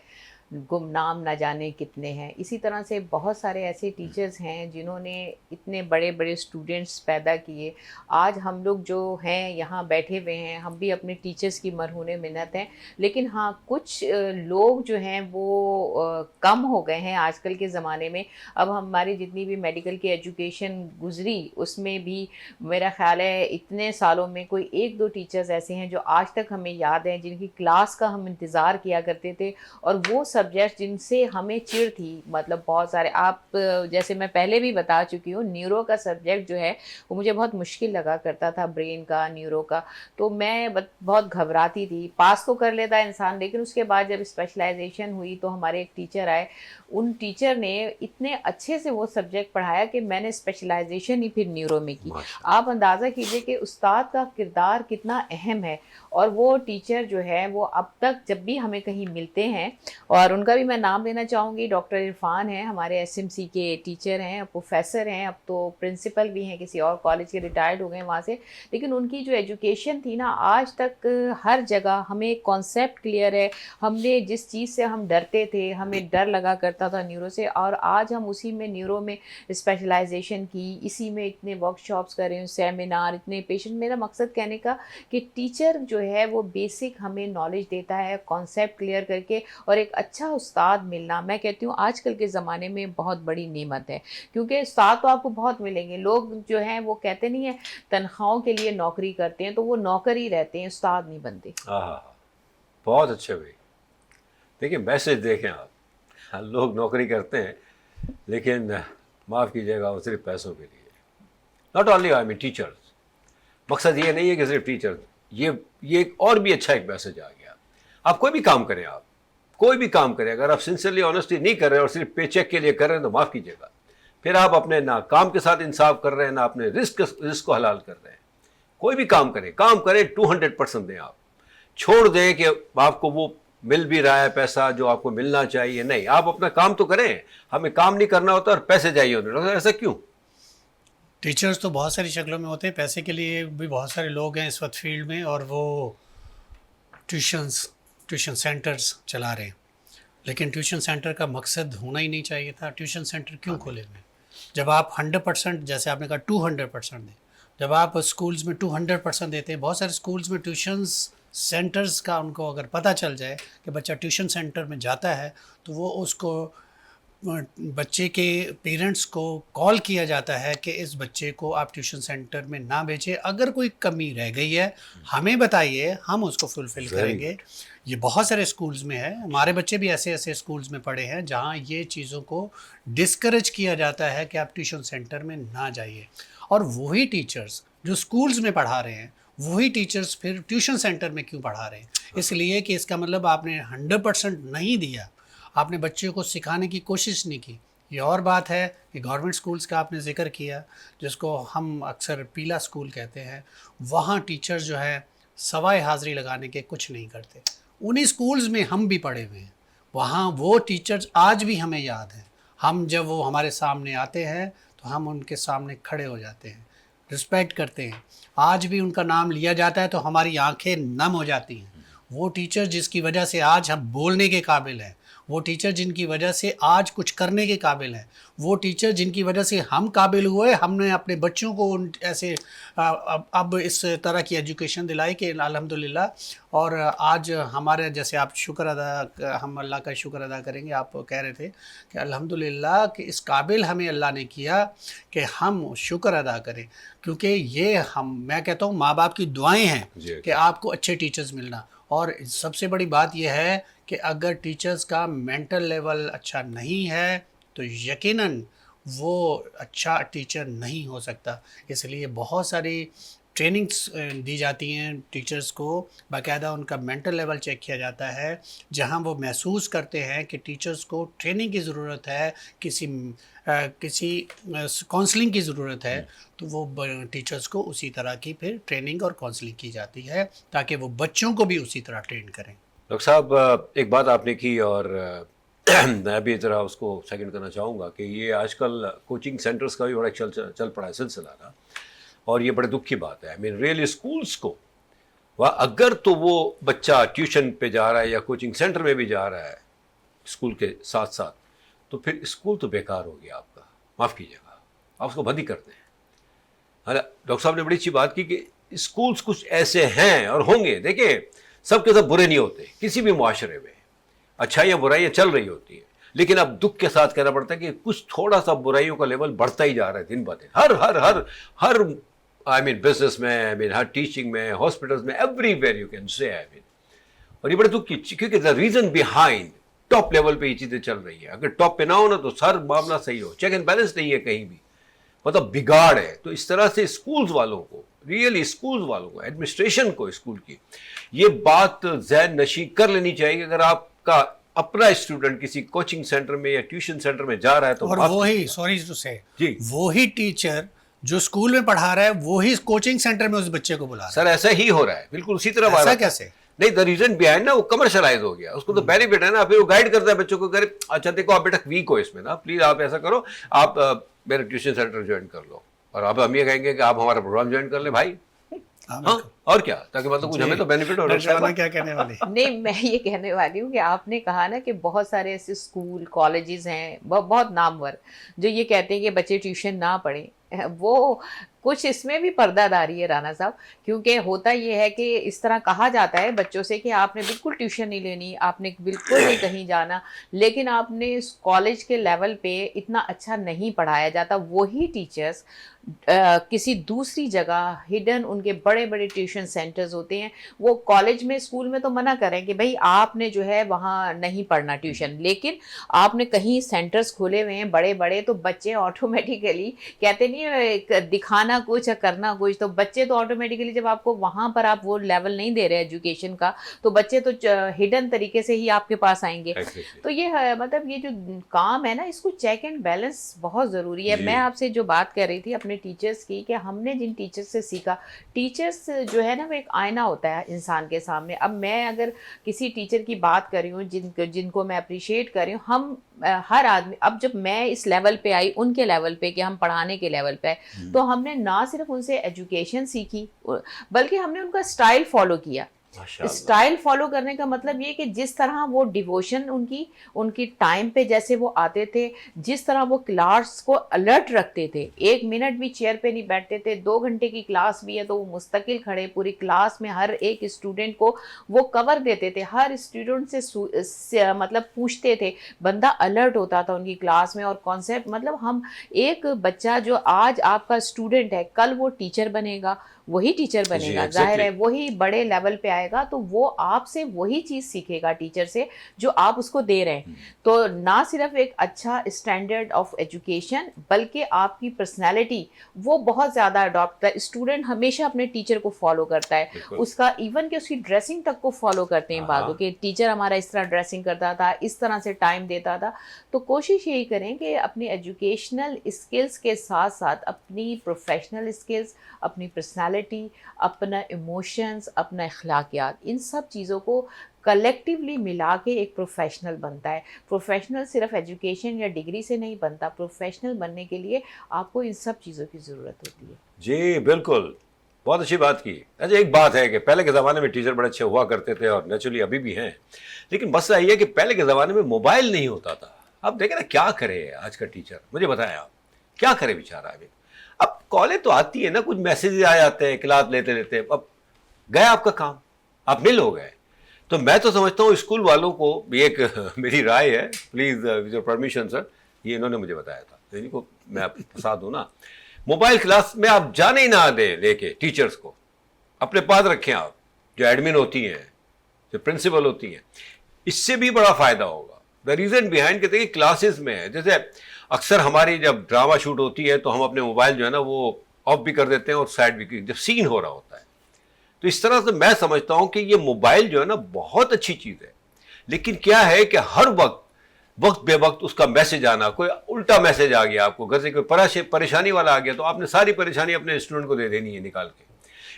گمنام نہ جانے کتنے ہیں. اسی طرح سے بہت سارے ایسے ٹیچرز ہیں جنہوں نے اتنے بڑے بڑے اسٹوڈنٹس پیدا کیے. آج ہم لوگ جو ہیں یہاں بیٹھے ہوئے ہیں, ہم بھی اپنے ٹیچرز کی مرہون منت ہیں. لیکن ہاں, کچھ لوگ جو ہیں وہ کم ہو گئے ہیں آج کل کے زمانے میں. اب ہماری جتنی بھی میڈیکل کی ایجوکیشن گزری, اس میں بھی میرا خیال ہے اتنے سالوں میں کوئی ایک دو ٹیچرز ایسے ہیں جو آج تک ہمیں یاد ہیں, جن کی کلاس کا ہم انتظار کیا کرتے تھے, اور وہ سبجیکٹ جن سے ہمیں چڑ تھی. مطلب بہت سارے, آپ جیسے میں پہلے بھی بتا چکی ہوں, نیورو کا سبجیکٹ جو ہے وہ مجھے بہت مشکل لگا کرتا تھا, برین کا, نیورو کا. تو میں بہت گھبراتی تھی. پاس تو کر لیتا انسان, لیکن اس کے بعد جب اسپیشلائزیشن ہوئی تو ہمارے ایک ٹیچر آئے, ان ٹیچر نے اتنے اچھے سے وہ سبجیکٹ پڑھایا کہ میں نے اسپیشلائزیشن ہی پھر نیورو میں کی. آپ اندازہ کیجئے کہ استاد کا کردار کتنا اہم ہے. اور وہ ٹیچر جو ہے وہ اب تک جب بھی ہمیں کہیں ملتے ہیں, اور ان کا بھی میں نام لینا چاہوں گی, ڈاکٹر عرفان ہیں, ہمارے ایس ایم سی کے ٹیچر ہیں, پروفیسر ہیں, اب تو پرنسپل بھی ہیں کسی اور کالج کے, ریٹائرڈ ہو گئے وہاں سے. لیکن ان کی جو ایجوکیشن تھی نا, آج تک ہر جگہ ہمیں کانسیپٹ کلیئر ہے. ہم نے جس چیز سے ہم ڈرتے تھے, ہمیں ڈر لگا کرتا تھا نیورو سے, اور آج ہم اسی میں نیورو میں اسپیشلائزیشن کی, اسی میں اتنے ورک شاپس کر رہے ہیں, سیمینار, اتنے پیشنٹ. میرا مقصد کہنے کا کہ ٹیچر جو ہے وہ بیسک ہمیں نالج دیتا ہے, کانسیپٹ کلیئر کر کے. اور ایک اچھا استاد ملنا, میں کہتی ہوں آج کل کے زمانے میں بہت بڑی نعمت ہے. کیونکہ استاد تو آپ کو بہت ملیں گے. لوگ جو ہیں وہ کہتے نہیں ہیں تنخواہوں کے لیے نوکری کرتے ہیں, تو وہ نوکر ہی رہتے ہیں, استاد نہیں بنتے. ہاں, بہت اچھے بھائی. دیکھیں میسج دیکھیں آپ, لوگ نوکری کرتے ہیں لیکن معاف کیجیے گا وہ صرف پیسوں کے لیے. Not only I mean teachers. مقصد یہ نہیں ہے کہ صرف ٹیچر, یہ ایک اور بھی اچھا ایک میسج آ گیا. آپ کوئی بھی کام کریں, آپ کوئی بھی کام کریں, اگر آپ سنسیئرلی آنیسٹلی نہیں کر رہے اور صرف پے چیک کے لیے کر رہے ہیں تو معاف کیجیے گا, پھر آپ اپنے نہ کام کے ساتھ انصاف کر رہے ہیں, نہ اپنے رزق کو حلال کر رہے ہیں. کوئی بھی کام کریں 200% دیں. آپ چھوڑ دیں کہ آپ کو وہ مل بھی رہا ہے پیسہ جو آپ کو ملنا چاہیے, نہیں, آپ اپنا کام تو کریں. ہمیں کام نہیں کرنا ہوتا اور پیسے چاہیے ہوتے, ایسا کیوں؟ ٹیچرز تو بہت ساری شکلوں میں ہوتے ہیں. پیسے کے لیے بھی بہت سارے لوگ ہیں اس وقت فیلڈ میں, اور وہ ٹیوشن سینٹرز چلا رہے ہیں. لیکن ٹیوشن سینٹر کا مقصد ہونا ہی نہیں چاہیے تھا. ٹیوشن سینٹر کیوں کھولے ہوئے ہیں؟ جب آپ 100%, جیسے آپ نے کہا 200% دیں, جب آپ اسکولز میں 200% دیتے ہیں. بہت سارے اسکولز میں ٹیوشنز سینٹرز کا ان کو اگر پتہ چل جائے کہ بچہ ٹیوشن سینٹر میں جاتا ہے, تو وہ اس کو بچے کے پیرنٹس کو کال کیا جاتا ہے کہ اس بچے کو آپ ٹیوشن سینٹر میں نہ بھیجیں, اگر کوئی کمی رہ گئی ہے ہمیں بتائیے, ہم اس کو فلفل کریں گے. یہ بہت سارے اسکولز میں ہے. ہمارے بچے بھی ایسے اسکولز میں پڑھے ہیں جہاں یہ چیزوں کو ڈسکریج کیا جاتا ہے کہ آپ ٹیوشن سینٹر میں نہ جائیے. اور وہی ٹیچرز جو اسکولز میں پڑھا رہے ہیں, وہی ٹیچرز پھر ٹیوشن سینٹر میں کیوں پڑھا رہے ہیں؟ اس لیے کہ اس کا مطلب آپ نے 100% نہیں دیا, آپ نے بچے کو سکھانے کی کوشش نہیں کی. یہ اور بات ہے کہ گورنمنٹ سکولز کا آپ نے ذکر کیا, جس کو ہم اکثر پیلا سکول کہتے ہیں, وہاں ٹیچرز جو ہے سوائے حاضری لگانے کے کچھ نہیں کرتے. انہی سکولز میں ہم بھی پڑھے ہوئے ہیں, وہاں وہ ٹیچرز آج بھی ہمیں یاد ہیں. ہم جب وہ ہمارے سامنے آتے ہیں تو ہم ان کے سامنے کھڑے ہو جاتے ہیں, رسپیکٹ کرتے ہیں. آج بھی ان کا نام لیا جاتا ہے تو ہماری آنکھیں نم ہو جاتی ہیں. وہ ٹیچر جس کی وجہ سے آج ہم بولنے کے قابل ہیں, وہ ٹیچر جن کی وجہ سے آج کچھ کرنے کے قابل ہیں, وہ ٹیچر جن کی وجہ سے ہم قابل ہوئے, ہم نے اپنے بچوں کو ایسے اب اس طرح کی ایجوکیشن دلائی کہ الحمدللہ. اور آج ہمارے جیسے آپ ہم اللہ کا شکر ادا کریں گے. آپ کہہ رہے تھے کہ الحمدللہ کہ اس قابل ہمیں اللہ نے کیا کہ ہم شکر ادا کریں, کیونکہ یہ میں کہتا ہوں ماں باپ کی دعائیں ہیں کہ آپ کو اچھے ٹیچرز ملنا. اور سب سے بڑی بات یہ ہے کہ اگر ٹیچرز کا مینٹل لیول اچھا نہیں ہے تو یقیناً وہ اچھا ٹیچر نہیں ہو سکتا. اس لیے بہت ساری ٹریننگس دی جاتی ہیں ٹیچرز کو، باقاعدہ ان کا مینٹل لیول چیک کیا جاتا ہے، جہاں وہ محسوس کرتے ہیں کہ ٹیچرز کو ٹریننگ کی ضرورت ہے، کسی کاؤنسلنگ کی ضرورت ہے، تو وہ ٹیچرز کو اسی طرح کی پھر ٹریننگ اور کاؤنسلنگ کی جاتی ہے تاکہ وہ بچوں کو بھی اسی طرح ٹرین کریں۔ ڈاکٹر صاحب ایک بات آپ نے کی اور میں بھی ذرا اس کو سیکنڈ کرنا چاہوں گا کہ یہ آج کل کوچنگ سینٹرز کا بھی بڑا چل پڑا ہے سلسلہ نا، اور یہ بڑے دکھ کی بات ہے۔ ریئلی اسکولس کو اگر تو وہ بچہ ٹیوشن پہ جا رہا ہے یا کوچنگ سینٹر میں بھی جا رہا ہے اسکول کے ساتھ ساتھ، تو پھر اسکول تو بیکار ہو گیا آپ کا، معاف کیجیے گا، آپ اس کو بند ہی کر دیں۔ ڈاکٹر صاحب نے بڑی اچھی بات کی کہ اسکولس کچھ ایسے ہیں اور ہوں گے، دیکھیں سب کے سب برے نہیں ہوتے، کسی بھی معاشرے میں اچھائیاں برائیاں چل رہی ہوتی ہیں، لیکن اب دکھ کے ساتھ کہنا پڑتا ہے کہ کچھ تھوڑا سا برائیوں کا لیول بڑھتا ہی جا رہا ہے دن بہ دن، ہر بزنس میں، ہر ٹیچنگ میں، ہاسپٹلس میں، every where you can say اور یہ بڑے دکھ کی، کیونکہ the reason behind top level پہ یہ چیزیں چل رہی ہیں۔ اگر ٹاپ پہ نہ ہو نا تو سر معاملہ صحیح ہو، چیک اینڈ بیلنس نہیں ہے کہیں بھی، مطلب بگاڑ ہے۔ تو اس طرح سے اسکولز والوں کو، ریئلی اسکولز والوں کو، ایڈمنسٹریشن کو اسکول کی یہ بات ذہن نشی کر لینی چاہیے کہ اگر آپ کا اپنا اسٹوڈنٹ کسی کوچنگ سینٹر میں یا ٹیوشن سینٹر میں جا رہا ہے تو اور وہی سوری ٹو سے جی وہی ٹیچر جو اسکول میں پڑھا رہا ہے وہی کوچنگ سینٹر میں اس بچے کو بلا رہا ہے۔ سر ایسا ہی ہو رہا ہے، بالکل اسی طرح ایسا کیسے؟ نہیں، دا ریزن بیہائنڈ نا وہ کمرشلائز ہو گیا، اس کو تو بینیفٹ ہے نا، پھر وہ گائیڈ کرتا ہے بچوں کو، کرے اچھا دیکھو آپ بیٹا ویک ہو اس میں نا، پلیز آپ ایسا کرو، آپ میرا ٹیوشن سینٹر جوائن کر لو، اور آپ ہم یہ کہیں گے کہ آپ ہمارا پروگرام جوائن کر لیں بھائی، ہاں اور کیا، تاکہ مطلب کچھ ہمیں تو بینیفٹ ہو رہا ہے۔ کیا کہنے والی؟ نہیں، میں یہ کہنے والی ہوں کہ آپ نے کہا نا کہ بہت سارے ایسے اسکول کالجز ہیں بہت نامور جو یہ کہتے ہیں کہ بچے ٹیوشن نہ پڑھیں، وہ کچھ اس میں بھی پردہ داری ہے رانا صاحب، کیونکہ ہوتا یہ ہے کہ اس طرح کہا جاتا ہے بچوں سے کہ آپ نے بالکل ٹیوشن نہیں لینی، آپ نے بالکل نہیں کہیں جانا، لیکن آپ نے اس کالج کے لیول پہ اتنا اچھا نہیں پڑھایا جاتا۔ وہی ٹیچرز کسی دوسری جگہ ہڈن ان کے بڑے بڑے ٹیوشن سینٹرز ہوتے ہیں، وہ کالج میں اسکول میں تو منع کریں کہ بھائی آپ نے جو ہے وہاں نہیں پڑھنا ٹیوشن، لیکن آپ نے کہیں سینٹرز کھولے ہوئے ہیں بڑے بڑے، تو بچے آٹومیٹیکلی کہتے نہیں دکھانا کچھ کرنا کچھ، تو بچے تو آٹومیٹیکلی جب آپ کو وہاں پر آپ وہ لیول نہیں دے رہے ایجوکیشن کا، تو بچے تو ہڈن طریقے سے ہی آپ کے پاس آئیں گے۔ تو یہ مطلب یہ جو کام ہے نا، اس کو چیک اینڈ بیلنس بہت ضروری ہے۔ میں آپ سے جو بات کر رہی تھی اپنے ٹیچرز کی، کہ ہم نے جن ٹیچرز سے سیکھا، ٹیچرز جو ہے نا وہ ایک آئینہ ہوتا ہے انسان کے سامنے۔ اب میں اگر کسی ٹیچر کی بات کر رہی ہوں جن کو میں اپریشیٹ کر رہی ہوں، ہم ہر آدمی، اب جب میں اس لیول پہ آئی، ان کے لیول پہ کہ ہم پڑھانے کے لیول پہ آئے، تو ہم نے نہ صرف ان سے ایجوکیشن سیکھی بلکہ ہم نے ان کا اسٹائل فالو کیا۔ اسٹائل فالو کرنے کا مطلب یہ کہ جس طرح وہ ڈیووشن ان کی ٹائم پہ جیسے وہ آتے تھے، جس طرح وہ کلاس کو الرٹ رکھتے تھے، 1 منٹ بھی چیئر پہ نہیں بیٹھتے تھے، 2 گھنٹے کی کلاس بھی ہے تو وہ مستقل کھڑے پوری کلاس میں ہر ایک اسٹوڈنٹ کو وہ کور دیتے تھے، ہر اسٹوڈنٹ سے مطلب پوچھتے تھے، بندہ الرٹ ہوتا تھا ان کی کلاس میں۔ اور کانسیپٹ مطلب ہم ایک بچہ جو آج آپ کا اسٹوڈنٹ ہے، کل وہ ٹیچر بنے گا، وہی ٹیچر بنے گا، ظاہر ہے وہی بڑے لیول پہ آئے گا، تو وہ آپ سے وہی چیز سیکھے گا ٹیچر سے جو آپ اس کو دے رہے ہیں۔ تو نہ صرف ایک اچھا اسٹینڈرڈ آف ایجوکیشن بلکہ آپ کی پرسنالٹی وہ بہت زیادہ اڈاپٹ ہے۔ اسٹوڈنٹ ہمیشہ اپنے ٹیچر کو فالو کرتا ہے، اس کا ایون کہ اس کی ڈریسنگ تک کو فالو کرتے ہیں بعضوں کہ ٹیچر ہمارا اس طرح ڈریسنگ کرتا تھا، اس طرح سے ٹائم دیتا تھا۔ تو کوشش یہی کریں کہ اپنی ایجوکیشنل اسکلز کے ساتھ ساتھ اپنی پروفیشنل اسکلز، اپنی پرسنالٹی، اپنا ایموشنز، اپنا اخلاقیات، ان سب چیزوں کو کلیکٹیولی ملا کے ایک پروفیشنل بنتا ہے۔ پروفیشنل صرف ایجوکیشن یا ڈگری سے نہیں بنتا، پروفیشنل بننے کے لیے آپ کو ان سب چیزوں کی ضرورت ہوتی ہے۔ جی بالکل، بہت اچھی بات کی۔ اچھا ایک بات ہے کہ پہلے کے زمانے میں ٹیچر بڑے اچھے ہوا کرتے تھے اور نیچرلی ابھی بھی ہیں، لیکن مسئلہ یہ ہے کہ پہلے کے زمانے میں موبائل نہیں ہوتا تھا۔ اب دیکھیں نا کیا کرے آج کا ٹیچر، مجھے بتائیں آپ کیا کرے بیچارہ۔ اب کالیں تو آتی ہے نا، کچھ میسیج آ جاتے ہیں کلاس لیتے لیتے، اب گیا آپ کا کام، آپ نل ہو گئے۔ تو میں تو سمجھتا ہوں اسکول والوں کو بھی ایک میری رائے ہے، پلیز ود یور پرمیشن سر، یہ انہوں نے مجھے بتایا تھا، ان کو میں آپ پھنسا دوں نا، موبائل کلاس میں آپ جانے ہی نہ دیں لے کے ٹیچرز کو، اپنے پاس رکھیں آپ، جو ایڈمن ہوتی ہیں، جو پرنسپل ہوتی ہیں، اس سے بھی بڑا فائدہ ہوگا۔ دا ریزن بیہائنڈ کہتے ہیں کہ کلاسز میں جیسے اکثر ہماری جب ڈرامہ شوٹ ہوتی ہے تو ہم اپنے موبائل جو ہے نا وہ آف بھی کر دیتے ہیں اور سائڈ بھی جب سین ہو رہا ہوتا ہے. تو اس طرح سے میں سمجھتا ہوں کہ یہ موبائل جو ہے نا بہت اچھی چیز ہے, لیکن کیا ہے کہ ہر وقت بے وقت اس کا میسج آنا, کوئی الٹا میسج آ گیا آپ کو گھر سے, کوئی پریشانی والا آ گیا تو آپ نے ساری پریشانی اپنے اسٹوڈنٹ کو دے دینی ہے نکال کے.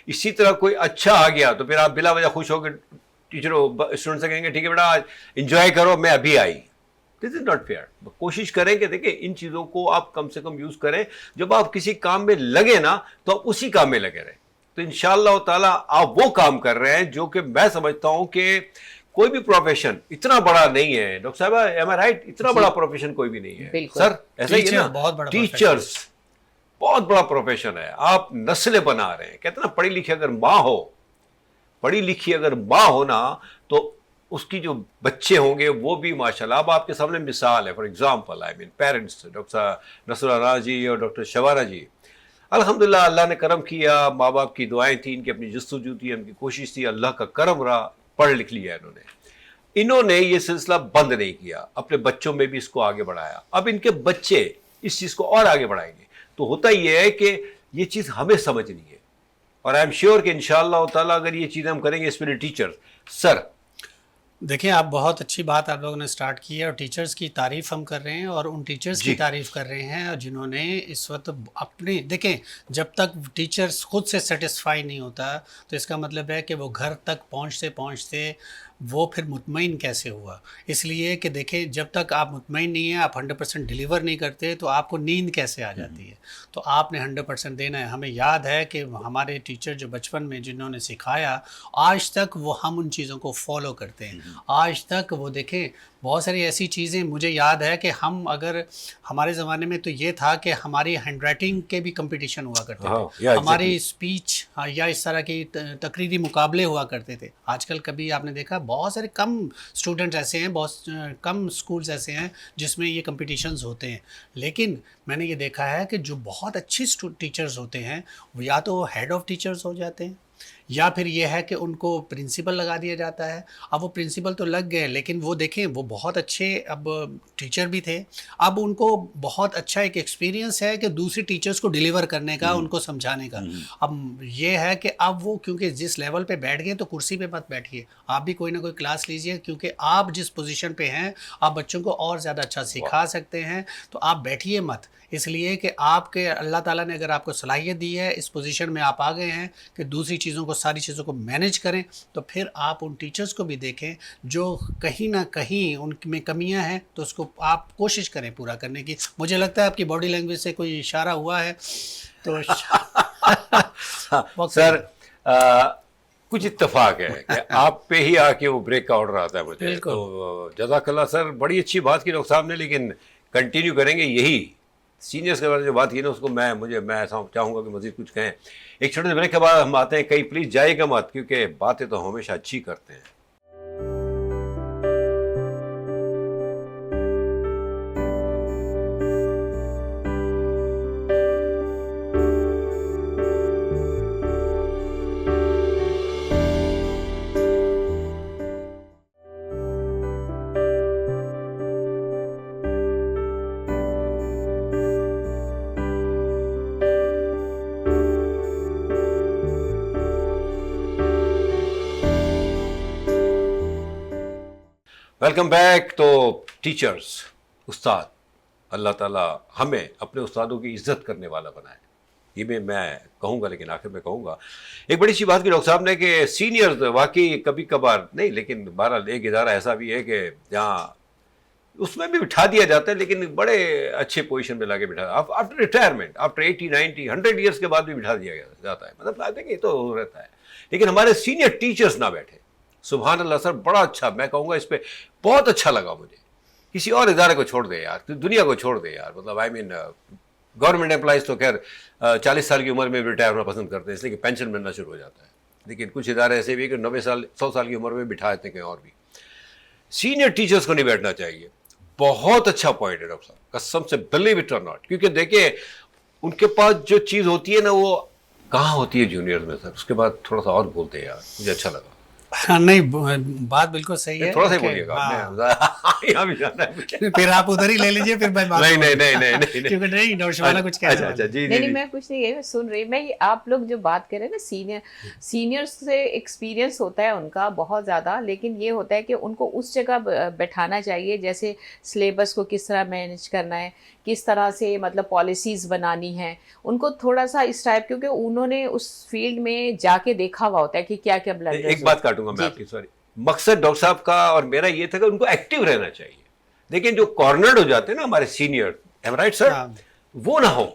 اسی طرح کوئی اچھا آ گیا تو پھر آپ بلا وجہ خوش ہو کے ٹیچر اسٹوڈنٹ سے کہیں گے ٹھیک ہے بیٹا آج انجوائے کرو, میں ابھی آئی. دس از ناٹ فیئر. کوشش کریں کہ دیکھیں ان چیزوں کو آپ کم سے کم یوز کریں. جب آپ کسی کام میں لگے نا تو آپ اسی کام میں لگے رہیں, تو انشاءاللہ تعالیٰ آپ وہ کام کر رہے ہیں جو کہ میں سمجھتا ہوں کہ کوئی بھی پروفیشن اتنا بڑا نہیں ہے. ڈاکٹر صاحبہ ایم آئی رائٹ, اتنا بڑا پروفیشن کوئی بھی نہیں ہے سر, ایسا ہی ہے نا. بہت بڑا ٹیچرز بہت بڑا پروفیشن ہے. آپ نسلیں بنا رہے ہیں. کہتے ہیں نا پڑھی لکھی اگر ماں ہو نا تو اس کی جو بچے ہوں گے وہ بھی ماشاءاللہ. اب آپ کے سامنے مثال ہے, for example parents doctor Nasrullah Rana ji اور ڈاکٹر شبانہ جی, الحمدللہ اللہ نے کرم کیا, ماں باپ کی دعائیں تھیں, ان کی اپنی جستجو تھی, ان کی کوشش تھی, اللہ کا کرم رہا, پڑھ لکھ لیا انہوں نے یہ سلسلہ بند نہیں کیا, اپنے بچوں میں بھی اس کو آگے بڑھایا. اب ان کے بچے اس چیز کو اور آگے بڑھائیں گے. تو ہوتا یہ ہے کہ یہ چیز ہمیں سمجھنی ہے, اور آئی ایم شیور کہ انشاءاللہ تعالیٰ اگر یہ چیزیں ہم کریں گے اسپیشلی ٹیچر. سر دیکھیں آپ بہت اچھی بات آپ لوگوں نے سٹارٹ کی ہے, اور ٹیچرز کی تعریف ہم کر رہے ہیں, اور ان ٹیچرز کی تعریف کر رہے ہیں جنہوں نے اس وقت اپنے, دیکھیں جب تک ٹیچرز خود سے سیٹسفائی نہیں ہوتا تو اس کا مطلب ہے کہ وہ گھر تک پہنچتے وہ پھر مطمئن کیسے ہوا. اس لیے کہ دیکھیں جب تک آپ مطمئن نہیں ہیں, آپ 100% ڈیلیور نہیں کرتے تو آپ کو نیند کیسے آ جاتی ہے. تو آپ نے 100% دینا ہے. ہمیں یاد ہے کہ ہمارے ٹیچر جو بچپن میں جنہوں نے سکھایا, آج تک وہ ہم ان چیزوں کو فالو کرتے ہیں. آج تک وہ دیکھیں بہت ساری ایسی چیزیں مجھے یاد ہے کہ ہم اگر ہمارے زمانے میں تو یہ تھا کہ ہماری ہینڈ رائٹنگ کے بھی کمپٹیشن ہوا کرتے تھے, ہماری اسپیچ یا اس طرح کی تقریری مقابلے ہوا کرتے تھے. آج کل کبھی آپ نے دیکھا بہت سارے کم اسٹوڈنٹس ایسے ہیں, بہت کم اسکولس ایسے ہیں جس میں یہ کمپٹیشنز ہوتے ہیں. لیکن میں نے یہ دیکھا ہے کہ جو بہت اچھے ٹیچرز ہوتے ہیں وہ یا تو ہیڈ آف ٹیچرز ہو جاتے ہیں, یا پھر یہ ہے کہ ان کو پرنسپل لگا دیا جاتا ہے. اب وہ پرنسپل تو لگ گئے, لیکن وہ دیکھیں وہ بہت اچھے اب ٹیچر بھی تھے. اب ان کو بہت اچھا ایک ایکسپیرینس ہے کہ دوسری ٹیچرز کو ڈیلیور کرنے کا, ان کو سمجھانے کا. اب یہ ہے کہ اب وہ کیونکہ جس لیول پہ بیٹھ گئے تو کرسی پہ مت بیٹھیے, آپ بھی کوئی نہ کوئی کلاس لیجئے, کیونکہ آپ جس پوزیشن پہ ہیں آپ بچوں کو اور زیادہ اچھا سکھا سکتے ہیں. تو آپ بیٹھیے مت, اس لیے کہ آپ کے اللہ تعالیٰ نے اگر آپ کو صلاحیت دی ہے, اس پوزیشن میں آپ آ گئے ہیں کہ دوسری چیزوں کو, ساری چیزوں کو مینیج کریں, تو پھر آپ ان ٹیچرز کو بھی دیکھیں جو کہیں نہ کہیں ان میں کمیاں ہیں, تو اس کو آپ کوشش کریں پورا کرنے کی. مجھے لگتا ہے آپ کی باڈی لینگویج سے کوئی اشارہ ہوا ہے تو سر کچھ اتفاق ہے کہ آپ پہ ہی آ کے وہ بریک کا آرڈر آتا ہے مجھے. تو جزاک اللہ سر, بڑی اچھی بات کی ڈاکٹر صاحب نے, لیکن کنٹینیو کریں گے یہی سینئرس کے بارے میں جو بات کی نا, اس کو میں ایسا چاہوں گا کہ مزید کچھ کہیں. ایک چھوٹے سے بریک کے بعد ہم آتے ہیں. کہیں پلیز جائے گا مت, کیونکہ باتیں تو ہمیشہ اچھی کرتے ہیں. Welcome back. تو ٹیچرز, استاد, اللہ تعالیٰ ہمیں اپنے استادوں کی عزت کرنے والا بنائے. یہ میں کہوں گا, لیکن آخر میں کہوں گا ایک بڑی سی بات کی ڈاکٹر صاحب نے کہ سینئرز واقعی کبھی کبھار نہیں, لیکن بہرحال ایک ادارہ ایسا بھی ہے کہ جہاں اس میں بھی بٹھا دیا جاتا ہے, لیکن بڑے اچھے پوزیشن پہ لا کے بٹھا, آفٹر ریٹائرمنٹ, آفٹر 80 90 100 ایئرس کے بعد بھی بٹھا دیا جاتا ہے. مطلب کہ یہ تو رہتا ہے, لیکن ہمارے سینئر ٹیچرز نہ بیٹھے. سبحان اللہ سر, بڑا اچھا, میں کہوں گا اس پہ بہت اچھا لگا مجھے. کسی اور ادارے کو چھوڑ دے یار, دنیا کو چھوڑ دے یار. مطلب گورنمنٹ امپلائیز تو خیر 40 سال کی عمر میں ریٹائر ہونا پسند کرتے ہیں, اس لیے کہ پینشن ملنا شروع ہو جاتا ہے. لیکن کچھ ادارے ایسے بھی کہ 90 سال 100 سال کی عمر میں بٹھا دیتے ہیں کہیں اور بھی. سینئر ٹیچرز کو نہیں بیٹھنا چاہیے. بہت اچھا پوائنٹ ہے ڈاکٹر صاحب, قسم سے بلیو اٹ اور ناٹ. کیونکہ دیکھیں ان کے پاس جو چیز ہوتی ہے نا, وہ کہاں ہوتی ہے جونیئرز میں سر. اس کے بعد تھوڑا سا اور بولتے ہیں یار, مجھے اچھا لگا. نہیں بات بالکل صحیح ہے. تھوڑا سا بولیے گا, یہاں بھی جانا ہے. پھر آپ ادھر ہی لے لیجیے, پھر میں نہیں کیونکہ نہیں ڈاکٹر شبانہ کچھ کہہ رہے ہیں. نہیں میں کچھ نہیں, یہ سن رہی میں. آپ لوگ جو بات کر رہے ہیں نا سینئر سے ایکسپیرینس ہوتا ہے ان کا بہت زیادہ, لیکن یہ ہوتا ہے کہ ان کو اس جگہ بیٹھانا چاہیے جیسے سلیبس کو کس طرح مینیج کرنا ہے, کس طرح سے مطلب پالیسیز بنانی ہیں, ان کو تھوڑا سا اس ٹائپ, کیونکہ انہوں نے اس فیلڈ میں جا کے دیکھا ہوا ہوتا ہے کہ کیا کیا بلڈ. ایک بات کاٹوں گا میں آپ کی, سوری. مقصد ڈاکٹر صاحب کا اور میرا یہ تھا کہ ان کو ایکٹیو رہنا چاہیے. لیکن جو کارنرڈ ہو جاتے ہیں نا ہمارے سینئر, رائٹ سر, وہ نہ ہو.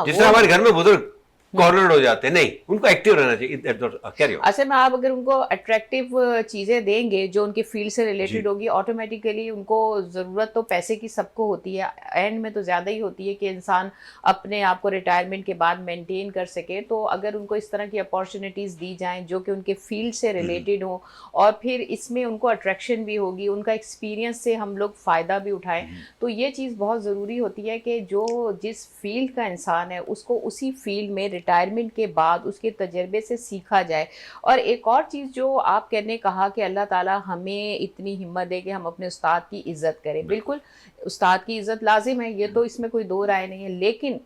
جس طرح ہمارے گھر میں بزرگ کارنرڈ ہو جاتے ہیں, نہیں, ان کو ایکٹیو رہنا چاہیے. اصل میں آپ اگر ان کو اٹریکٹیو چیزیں دیں گے جو ان کے فیلڈ سے ریلیٹڈ ہوگی, آٹومیٹیکلی ان کو ضرورت تو پیسے کی سب کو ہوتی ہے, اینڈ میں تو زیادہ ہی ہوتی ہے کہ انسان اپنے آپ کو ریٹائرمنٹ کے بعد مینٹین کر سکے. تو اگر ان کو اس طرح کی اپارچونیٹیز دی جائیں جو کہ ان کے فیلڈ سے ریلیٹڈ ہوں, اور پھر اس میں ان کو اٹریکشن بھی ہوگی, ان کا ایکسپیرینس سے ہم لوگ فائدہ بھی اٹھائیں, تو یہ چیز بہت ضروری ہوتی ہے کہ جو جس فیلڈ کا انسان ہے اس کو اسی فیلڈ میں ریٹائرمنٹ کے بعد اس کے تجربے سے سیکھا جائے. اور ایک اور چیز جو آپ نے کہا کہ اللہ تعالیٰ ہمیں اتنی ہمت دے کہ ہم اپنے استاد کی عزت کریں, بالکل استاد کی عزت لازم ہے, یہ تو اس میں کوئی دو رائے نہیں ہے. لیکن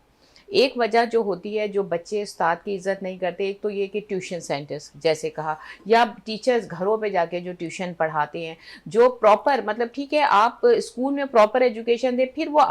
ایک وجہ جو ہوتی ہے جو بچے استاد کی عزت نہیں کرتے, ایک تو یہ کہ ٹیوشن سینٹرز جیسے کہا, یا ٹیچرز گھروں پہ جا کے جو ٹیوشن پڑھاتے ہیں, جو پراپر مطلب ٹھیک ہے آپ اسکول میں پراپر ایجوکیشن دیں, پھر وہ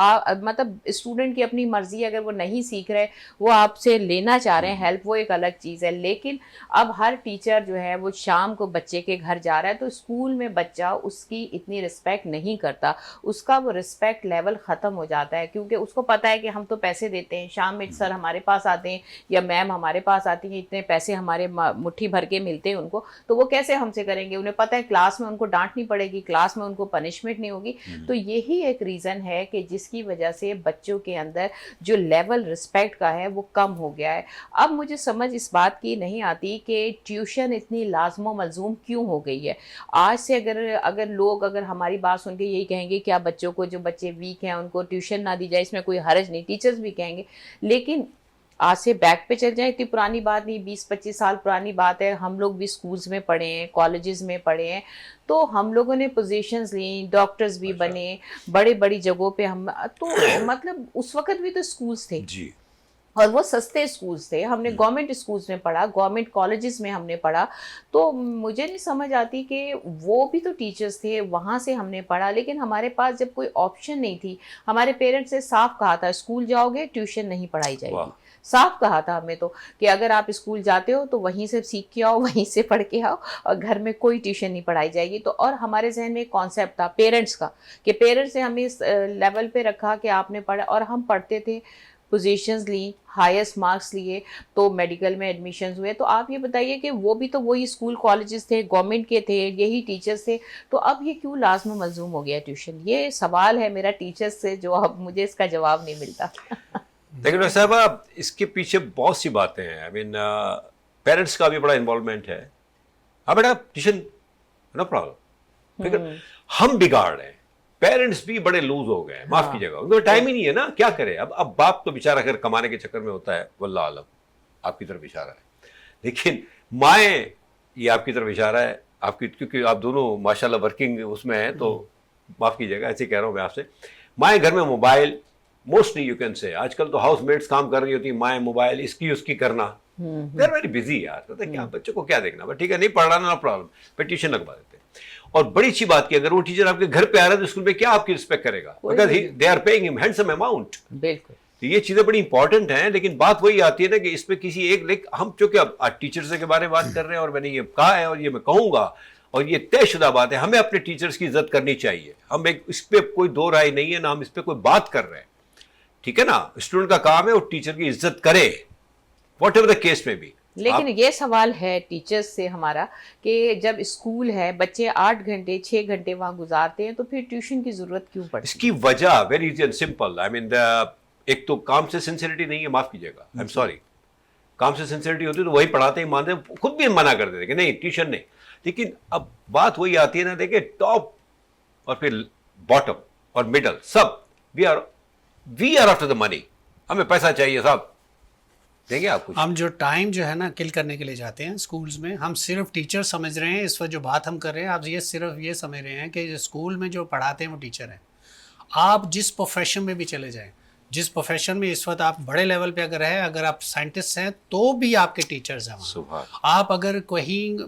مطلب اسٹوڈنٹ کی اپنی مرضی, اگر وہ نہیں سیکھ رہے, وہ آپ سے لینا چاہ رہے ہیں ہیلپ, وہ ایک الگ چیز ہے. لیکن اب ہر ٹیچر جو ہے وہ شام کو بچے کے گھر جا رہا ہے, تو اسکول میں بچہ اس کی اتنی رسپیکٹ نہیں کرتا, اس کا وہ رسپیکٹ لیول ختم ہو جاتا ہے, کیونکہ اس کو پتہ ہے کہ ہم تو پیسے دیتے ہیں, شام میں سر ہمارے پاس آتے ہیں یا میم ہمارے پاس آتی ہیں, اتنے پیسے ہمارے مٹھی بھر کے ملتے ہیں ان کو, تو وہ کیسے ہم سے کریں گے. انہیں پتہ ہے کلاس میں ان کو ڈانٹ نہیں پڑے گی, کلاس میں ان کو پنشمنٹ نہیں ہوگی. تو یہی ایک ریزن ہے کہ جس کی وجہ سے بچوں کے اندر جو لیول رسپیکٹ کا ہے وہ کم ہو گیا ہے. اب مجھے سمجھ اس بات کی نہیں آتی کہ ٹیوشن اتنی لازم و ملزوم کیوں ہو گئی ہے. آج سے اگر لوگ ہماری بات سن کے یہی کہیں گے کیا بچوں کو, جو بچے ویک ہیں ان کو ٹیوشن نہ دی جائے, اس میں کوئی حرج نہیں, ٹیچرز بھی کہیں گے. لیکن آج سے بیک پہ چل جائیں, اتنی پرانی بات نہیں, 20-25 سال پرانی بات ہے, ہم لوگ بھی سکولز میں پڑھے ہیں, کالجز میں پڑھے ہیں, تو ہم لوگوں نے پوزیشنز لیں, ڈاکٹرز بھی بنے, بڑے بڑی جگہوں پہ ہم, تو مطلب اس وقت بھی تو سکولز تھے جی, اور وہ سستے اسکولز تھے. ہم نے گورنمنٹ اسکولز میں پڑھا, گورنمنٹ کالجز میں ہم نے پڑھا, تو مجھے نہیں سمجھ آتی کہ وہ بھی تو ٹیچرز تھے, وہاں سے ہم نے پڑھا. لیکن ہمارے پاس جب کوئی آپشن نہیں تھی, ہمارے پیرنٹس نے صاف کہا تھا اسکول جاؤ گے ٹیوشن نہیں پڑھائی جائے گی, صاف کہا تھا ہمیں تو کہ اگر آپ اسکول جاتے ہو تو وہیں سے سیکھ کے آؤ, وہیں سے پڑھ کے آؤ, اور گھر میں کوئی ٹیوشن نہیں پڑھائی جائے گی. تو اور ہمارے ذہن میں ایک کانسیپٹ تھا پیرنٹس کا کہ پیرنٹس نے ہمیں اس لیول پہ رکھا کہ آپ نے پڑھا, اور ہم پڑھتے تھے, پوزیشنز لی, ہائیسٹ مارکس لیے, تو میڈیکل میں ایڈمیشنز ہوئے. تو آپ یہ بتائیے کہ وہ بھی تو وہی اسکول کالجز تھے, گورنمنٹ کے تھے, یہی ٹیچرز تھے, تو اب یہ کیوں لازم و ملزوم ہو گیا ٹیوشن؟ یہ سوال ہے میرا ٹیچرز سے, جو اب مجھے اس کا جواب نہیں ملتا. لیکن ڈاکٹر صاحبہ اس کے پیچھے بہت سی باتیں ہیں. آئی مین پیرنٹس کا بھی بڑا انوالومنٹ ہے. ہاں بیٹا ٹیوشن نو پرابلم, ہم بگاڑ رہے ہیں, پیرنٹس بھی بڑے لوز ہو گئے ہیں, معاف کیجیے گا, ان کو ٹائم ہی نہیں ہے نا, کیا کرے. اب باپ تو بیچارہ اگر کمانے کے چکر میں ہوتا ہے, واللہ عالم آپ کی طرف اشارہ ہے, لیکن مائیں, یہ آپ کی طرف اشارہ ہے, آپ کی, کیونکہ آپ دونوں ماشاءاللہ ورکنگ اس میں ہیں, تو معاف کیجیے گا ایسے کہہ رہا ہوں میں آپ سے. مائیں گھر میں mobile, mostly you can say, آج کل تو ہاؤس میٹس کام کر رہی ہوتی ہیں, مائیں موبائل اس کی کرنا, دے آر ویری بزی یار, پتہ کیا بچوں کو کیا دیکھنا, بٹ ٹھیک ہے نہیں پڑھ رہا نا پرابلم, پھر ٹیوشن لگوا دیتے ہیں. اور بڑی اچھی بات کی, اگر وہ ٹیچر آپ کے گھر پہ آ رہا ہے تو اسکول میں کیا آپ کی رسپیکٹ کرے گا, بیکاز دے آر پیئنگ ہم ہینڈسم اماؤنٹ. بالکل, تو یہ چیزیں بڑی امپورٹنٹ ہیں. لیکن بات وہی آتی ہے نا کہ اس پہ کسی ایک, ہم چونکہ اب ٹیچرز کے بارے میں بات کر رہے ہیں, اور میں نے یہ کہا ہے اور یہ میں کہوں گا, اور یہ طے شدہ بات ہے, ہمیں اپنے ٹیچرز کی عزت کرنی چاہیے. ہم اس پہ کوئی دو رائے نہیں ہے, نہ ہم اس پہ کوئی بات کر رہے ہیں, ٹھیک ہے نا. اسٹوڈنٹ کا کام ہے وہ ٹیچر کی عزت کرے, واٹ ایور دا کیس میں بھی. لیکن یہ سوال ہے ٹیچرز سے ہمارا کہ جب اسکول ہے, بچے 8 گھنٹے 6 گھنٹے وہاں گزارتے ہیں, تو پھر ٹیوشن کی ضرورت کیوں پڑتی ہے؟ اس کی وجہ ویری ایزی اینڈ سمپل. آئی مین ایک تو کام سے سنسیئرٹی نہیں ہے, معاف کیجیے گا, آئی ایم سوری, کام سے سنسیئرٹی ہوتی تو وہی پڑھاتے ہی مانتے, خود بھی منع کرتے تھے کہ نہیں ٹیوشن نہیں. لیکن اب بات وہی آتی ہے نا, دیکھیں ٹاپ اور پھر باٹم اور مڈل سب we are after the money, ہمیں پیسہ چاہیے صاحب, دیکھیں آپ کچھ. ہم جو ٹائم جو ہے نا کل کرنے کے لیے جاتے ہیں اسکولز میں، ہم صرف ٹیچر سمجھ رہے ہیں. اس وقت جو بات ہم کر رہے ہیں آپ یہ صرف یہ سمجھ رہے ہیں کہ اسکول میں جو پڑھاتے ہیں وہ ٹیچر ہیں. آپ جس پروفیشن میں بھی چلے جائیں، جس پروفیشن میں اس وقت آپ بڑے لیول پہ اگر ہیں، اگر آپ سائنٹسٹ ہیں تو بھی آپ کے ٹیچرز ہیں وہاں. آپ اگر کہیں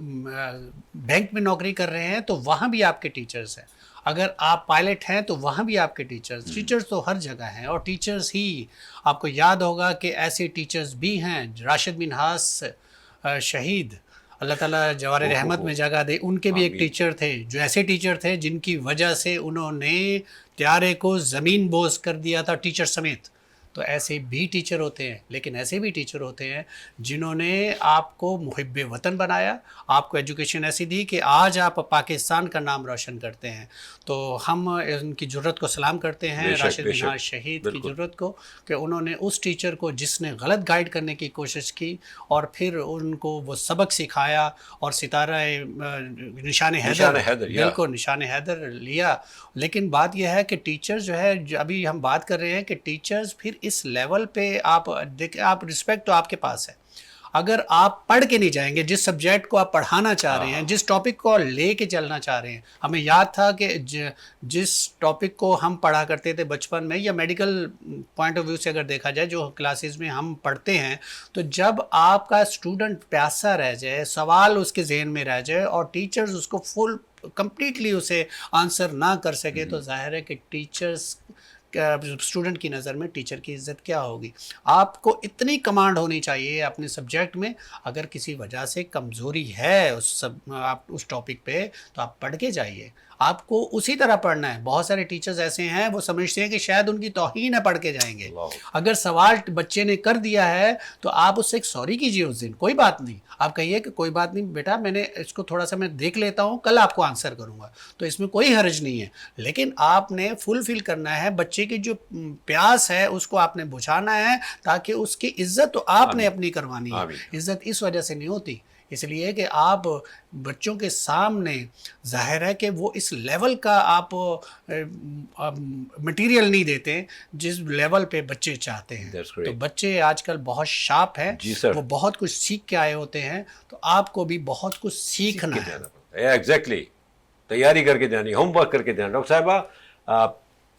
بینک میں نوکری کر رہے ہیں تو وہاں بھی آپ کے ٹیچرز ہیں. اگر آپ پائلٹ ہیں تو وہاں بھی آپ کے ٹیچرز تو ہر جگہ ہیں. اور ٹیچرز ہی آپ کو یاد ہوگا کہ ایسے ٹیچرز بھی ہیں. راشد منہاس شہید، اللہ تعالیٰ جوار رحمت میں جگہ دے، ان کے بھی ایک ٹیچر تھے جو ایسے ٹیچر تھے جن کی وجہ سے انہوں نے طیارے کو زمین بوس کر دیا تھا، ٹیچر سمیت. تو ایسے بھی ٹیچر ہوتے ہیں، لیکن ایسے بھی ٹیچر ہوتے ہیں جنہوں نے آپ کو محب وطن بنایا، آپ کو ایجوکیشن ایسی دی کہ آج آپ پاکستان کا نام روشن کرتے ہیں. تو ہم ان کی جرت کو سلام کرتے ہیں، راشد منہاس شہید کی جرت کو، کہ انہوں نے اس ٹیچر کو جس نے غلط گائیڈ کرنے کی کوشش کی اور پھر ان کو وہ سبق سکھایا اور ستارہ نشان حیدر، بالکل نشان حیدر لیا. لیکن بات یہ ہے کہ ٹیچر جو ہے، ابھی ہم بات کر رہے ہیں کہ ٹیچرز پھر اس لیول پہ آپ دیکھیں، آپ رسپیکٹ تو آپ کے پاس ہے. اگر آپ پڑھ کے نہیں جائیں گے، جس سبجیکٹ کو آپ پڑھانا چاہ رہے ہیں، جس ٹاپک کو لے کے چلنا چاہ رہے ہیں. ہمیں یاد تھا کہ جس ٹاپک کو ہم پڑھا کرتے تھے بچپن میں، یا میڈیکل پوائنٹ آف ویو سے اگر دیکھا جائے جو کلاسز میں ہم پڑھتے ہیں، تو جب آپ کا اسٹوڈنٹ پیاسا رہ جائے، سوال اس کے ذہن میں رہ جائے اور ٹیچرز اس کو فل کمپلیٹلی اسے آنسر نہ کر سکے، تو ظاہر ہے کہ ٹیچرز اسٹوڈنٹ کی نظر میں ٹیچر کی عزت کیا ہوگی. آپ کو اتنی کمانڈ ہونی چاہیے اپنے سبجیکٹ میں. اگر کسی وجہ سے کمزوری ہے اس ٹاپک پہ تو آپ پڑھ کے جائیے، آپ کو اسی طرح پڑھنا ہے. بہت سارے ٹیچرز ایسے ہیں وہ سمجھتے ہیں کہ شاید ان کی توہین ہے پڑھ کے جائیں گے. اگر سوال بچے نے کر دیا ہے تو آپ اس سے ایک سوری کیجیے اس دن، کوئی بات نہیں. آپ کہیے کہ کوئی بات نہیں بیٹا، میں نے اس کو تھوڑا سا میں دیکھ لیتا ہوں، کل آپ کو آنسر کروں گا. تو اس میں کوئی حرج نہیں ہے، لیکن آپ نے فل کرنا ہے. بچے کی جو پیاس ہے اس کو آپ نے بجھانا ہے، تاکہ اس کی عزت تو آپ نے اپنی کروانی ہے. عزت اس وجہ سے نہیں ہوتی، اس لیے کہ آپ بچوں کے سامنے ظاہر ہے کہ وہ اس لیول کا آپ مٹیریل نہیں دیتے جس لیول پہ بچے چاہتے ہیں. تو بچے آج کل بہت شارپ ہیں، وہ بہت کچھ سیکھ کے آئے ہوتے ہیں. تو آپ کو بھی بہت کچھ سیکھنا ہے. ایگزیکٹلی، تیاری کر کے جانی، ہوم ورک کر کے جانا. ڈاکٹر صاحبہ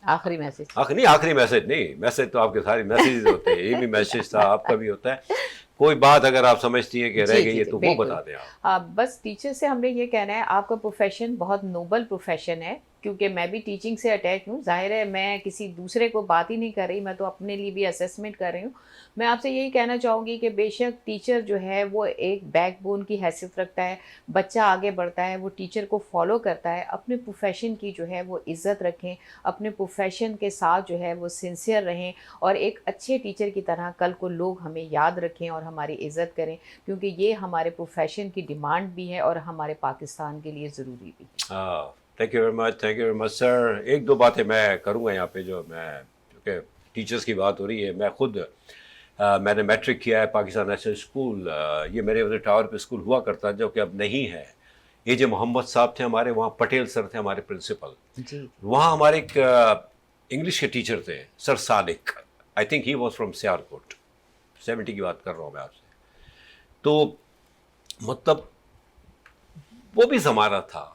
آخری میسج آخری میسج نہیں، میسج تو آپ کے سارے میسیجز ہوتے ہیں، یہ بھی میسج تھا، آپ کا بھی ہوتا ہے. کوئی بات اگر آپ سمجھتی ہیں کہ رہ گئی ہے تو وہ بتا دیں آپ. بس ٹیچر سے ہم نے یہ کہنا ہے، آپ کا پروفیشن بہت نوبل پروفیشن ہے، کیونکہ میں بھی ٹیچنگ سے اٹیچ ہوں. ظاہر ہے میں کسی دوسرے کو بات ہی نہیں کر رہی، میں تو اپنے لیے بھی اسیسمنٹ کر رہی ہوں. میں آپ سے یہی کہنا چاہوں گی کہ بے شک ٹیچر جو ہے وہ ایک بیک بون کی حیثیت رکھتا ہے. بچہ آگے بڑھتا ہے، وہ ٹیچر کو فالو کرتا ہے. اپنے پروفیشن کی جو ہے وہ عزت رکھیں، اپنے پروفیشن کے ساتھ جو ہے وہ سنسیئر رہیں، اور ایک اچھے ٹیچر کی طرح کل کو لوگ ہمیں یاد رکھیں اور ہماری عزت کریں، کیونکہ یہ ہمارے پروفیشن کی ڈیمانڈ بھی ہے اور ہمارے پاکستان کے لیے ضروری بھی. تھینک یو ویری مچ سر. ایک دو باتیں میں کروں گا یہاں پہ، جو میں کیونکہ ٹیچرز کی بات ہو رہی ہے. میں خود میں نے میٹرک کیا ہے پاکستان نیشنل اسکول. یہ میرے وزیر ٹاور پہ اسکول ہوا کرتا جو کہ اب نہیں ہے. اے جے محمد صاحب تھے ہمارے وہاں، پٹیل سر تھے ہمارے پرنسپل. وہاں ہمارے ایک انگلش کے ٹیچر تھے sir Sadiq, I think he was from Sialkot. 70 کی بات کر رہا ہوں میں آپ سے. تو مطلب وہ بھی زمانہ تھا.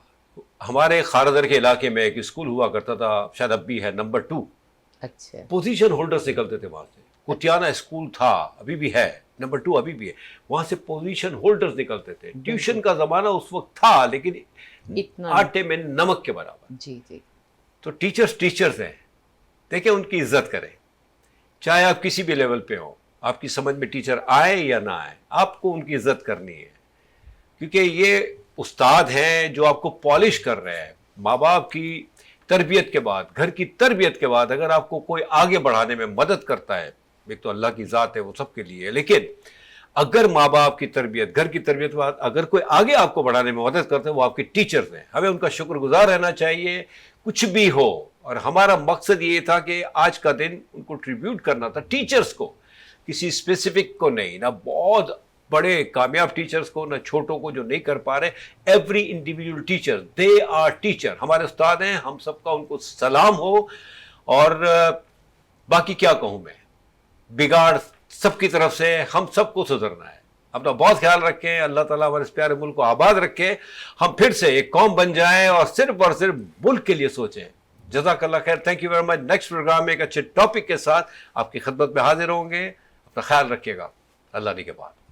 ہمارے خاردر کے علاقے میں ایک اسکول ہوا کرتا تھا، شاید اب بھی ہے، نمبر 2. اچھا، پوزیشن ہولڈرز نکلتے تھے وہاں سے. کتیانہ اسکول تھا، ابھی بھی ہے، نمبر 2 ابھی بھی ہے. وہاں سے پوزیشن ہولڈرز نکلتے تھے. ٹیوشن کا زمانہ اس وقت تھا، لیکن آٹے میں نمک کے برابر. جی. تو ٹیچرز ہیں، دیکھیں ان کی عزت کریں، چاہے آپ کسی بھی لیول پہ ہوں. آپ کی سمجھ میں ٹیچر آئے یا نہ آئے، آپ کو ان کی عزت کرنی ہے، کیونکہ یہ استاد ہیں جو آپ کو پالش کر رہے ہیں. ماں باپ کی تربیت کے بعد، گھر کی تربیت کے بعد اگر آپ کو کوئی آگے بڑھانے میں مدد کرتا ہے، ایک تو اللہ کی ذات ہے، وہ سب کے لیے ہے، لیکن اگر ماں باپ کی تربیت، گھر کی تربیت کے بعد اگر کوئی آگے آپ کو بڑھانے میں مدد کرتا ہے، وہ آپ کے ٹیچرز ہیں. ہمیں ان کا شکر گزار رہنا چاہیے کچھ بھی ہو. اور ہمارا مقصد یہ تھا کہ آج کا دن ان کو ٹریبیوٹ کرنا تھا، ٹیچرز کو، کسی اسپیسیفک کو نہیں، نہ بہت بڑے کامیاب ٹیچرز کو، نہ چھوٹوں کو جو نہیں کر پا رہے. Every individual teacher, they are teacher, ہمارے استاد ہیں. ہم سب کا ان کو سلام ہو. اور باقی کیا کہوں میں، بگاڑ سب کی طرف سے ہم سب کو سدھرنا ہے. اپنا بہت خیال رکھیں. اللہ تعالیٰ ہمارے اس پیارے ملک کو آباد رکھے. ہم پھر سے ایک قوم بن جائیں اور صرف ملک کے لیے سوچیں. جزاک اللہ خیر. Thank you very much. Next programme میں ایک اچھے ٹاپک کے ساتھ آپ کی خدمت میں حاضر ہوں گے. اپنا خیال رکھیے گا. اللہ نے کے بعد.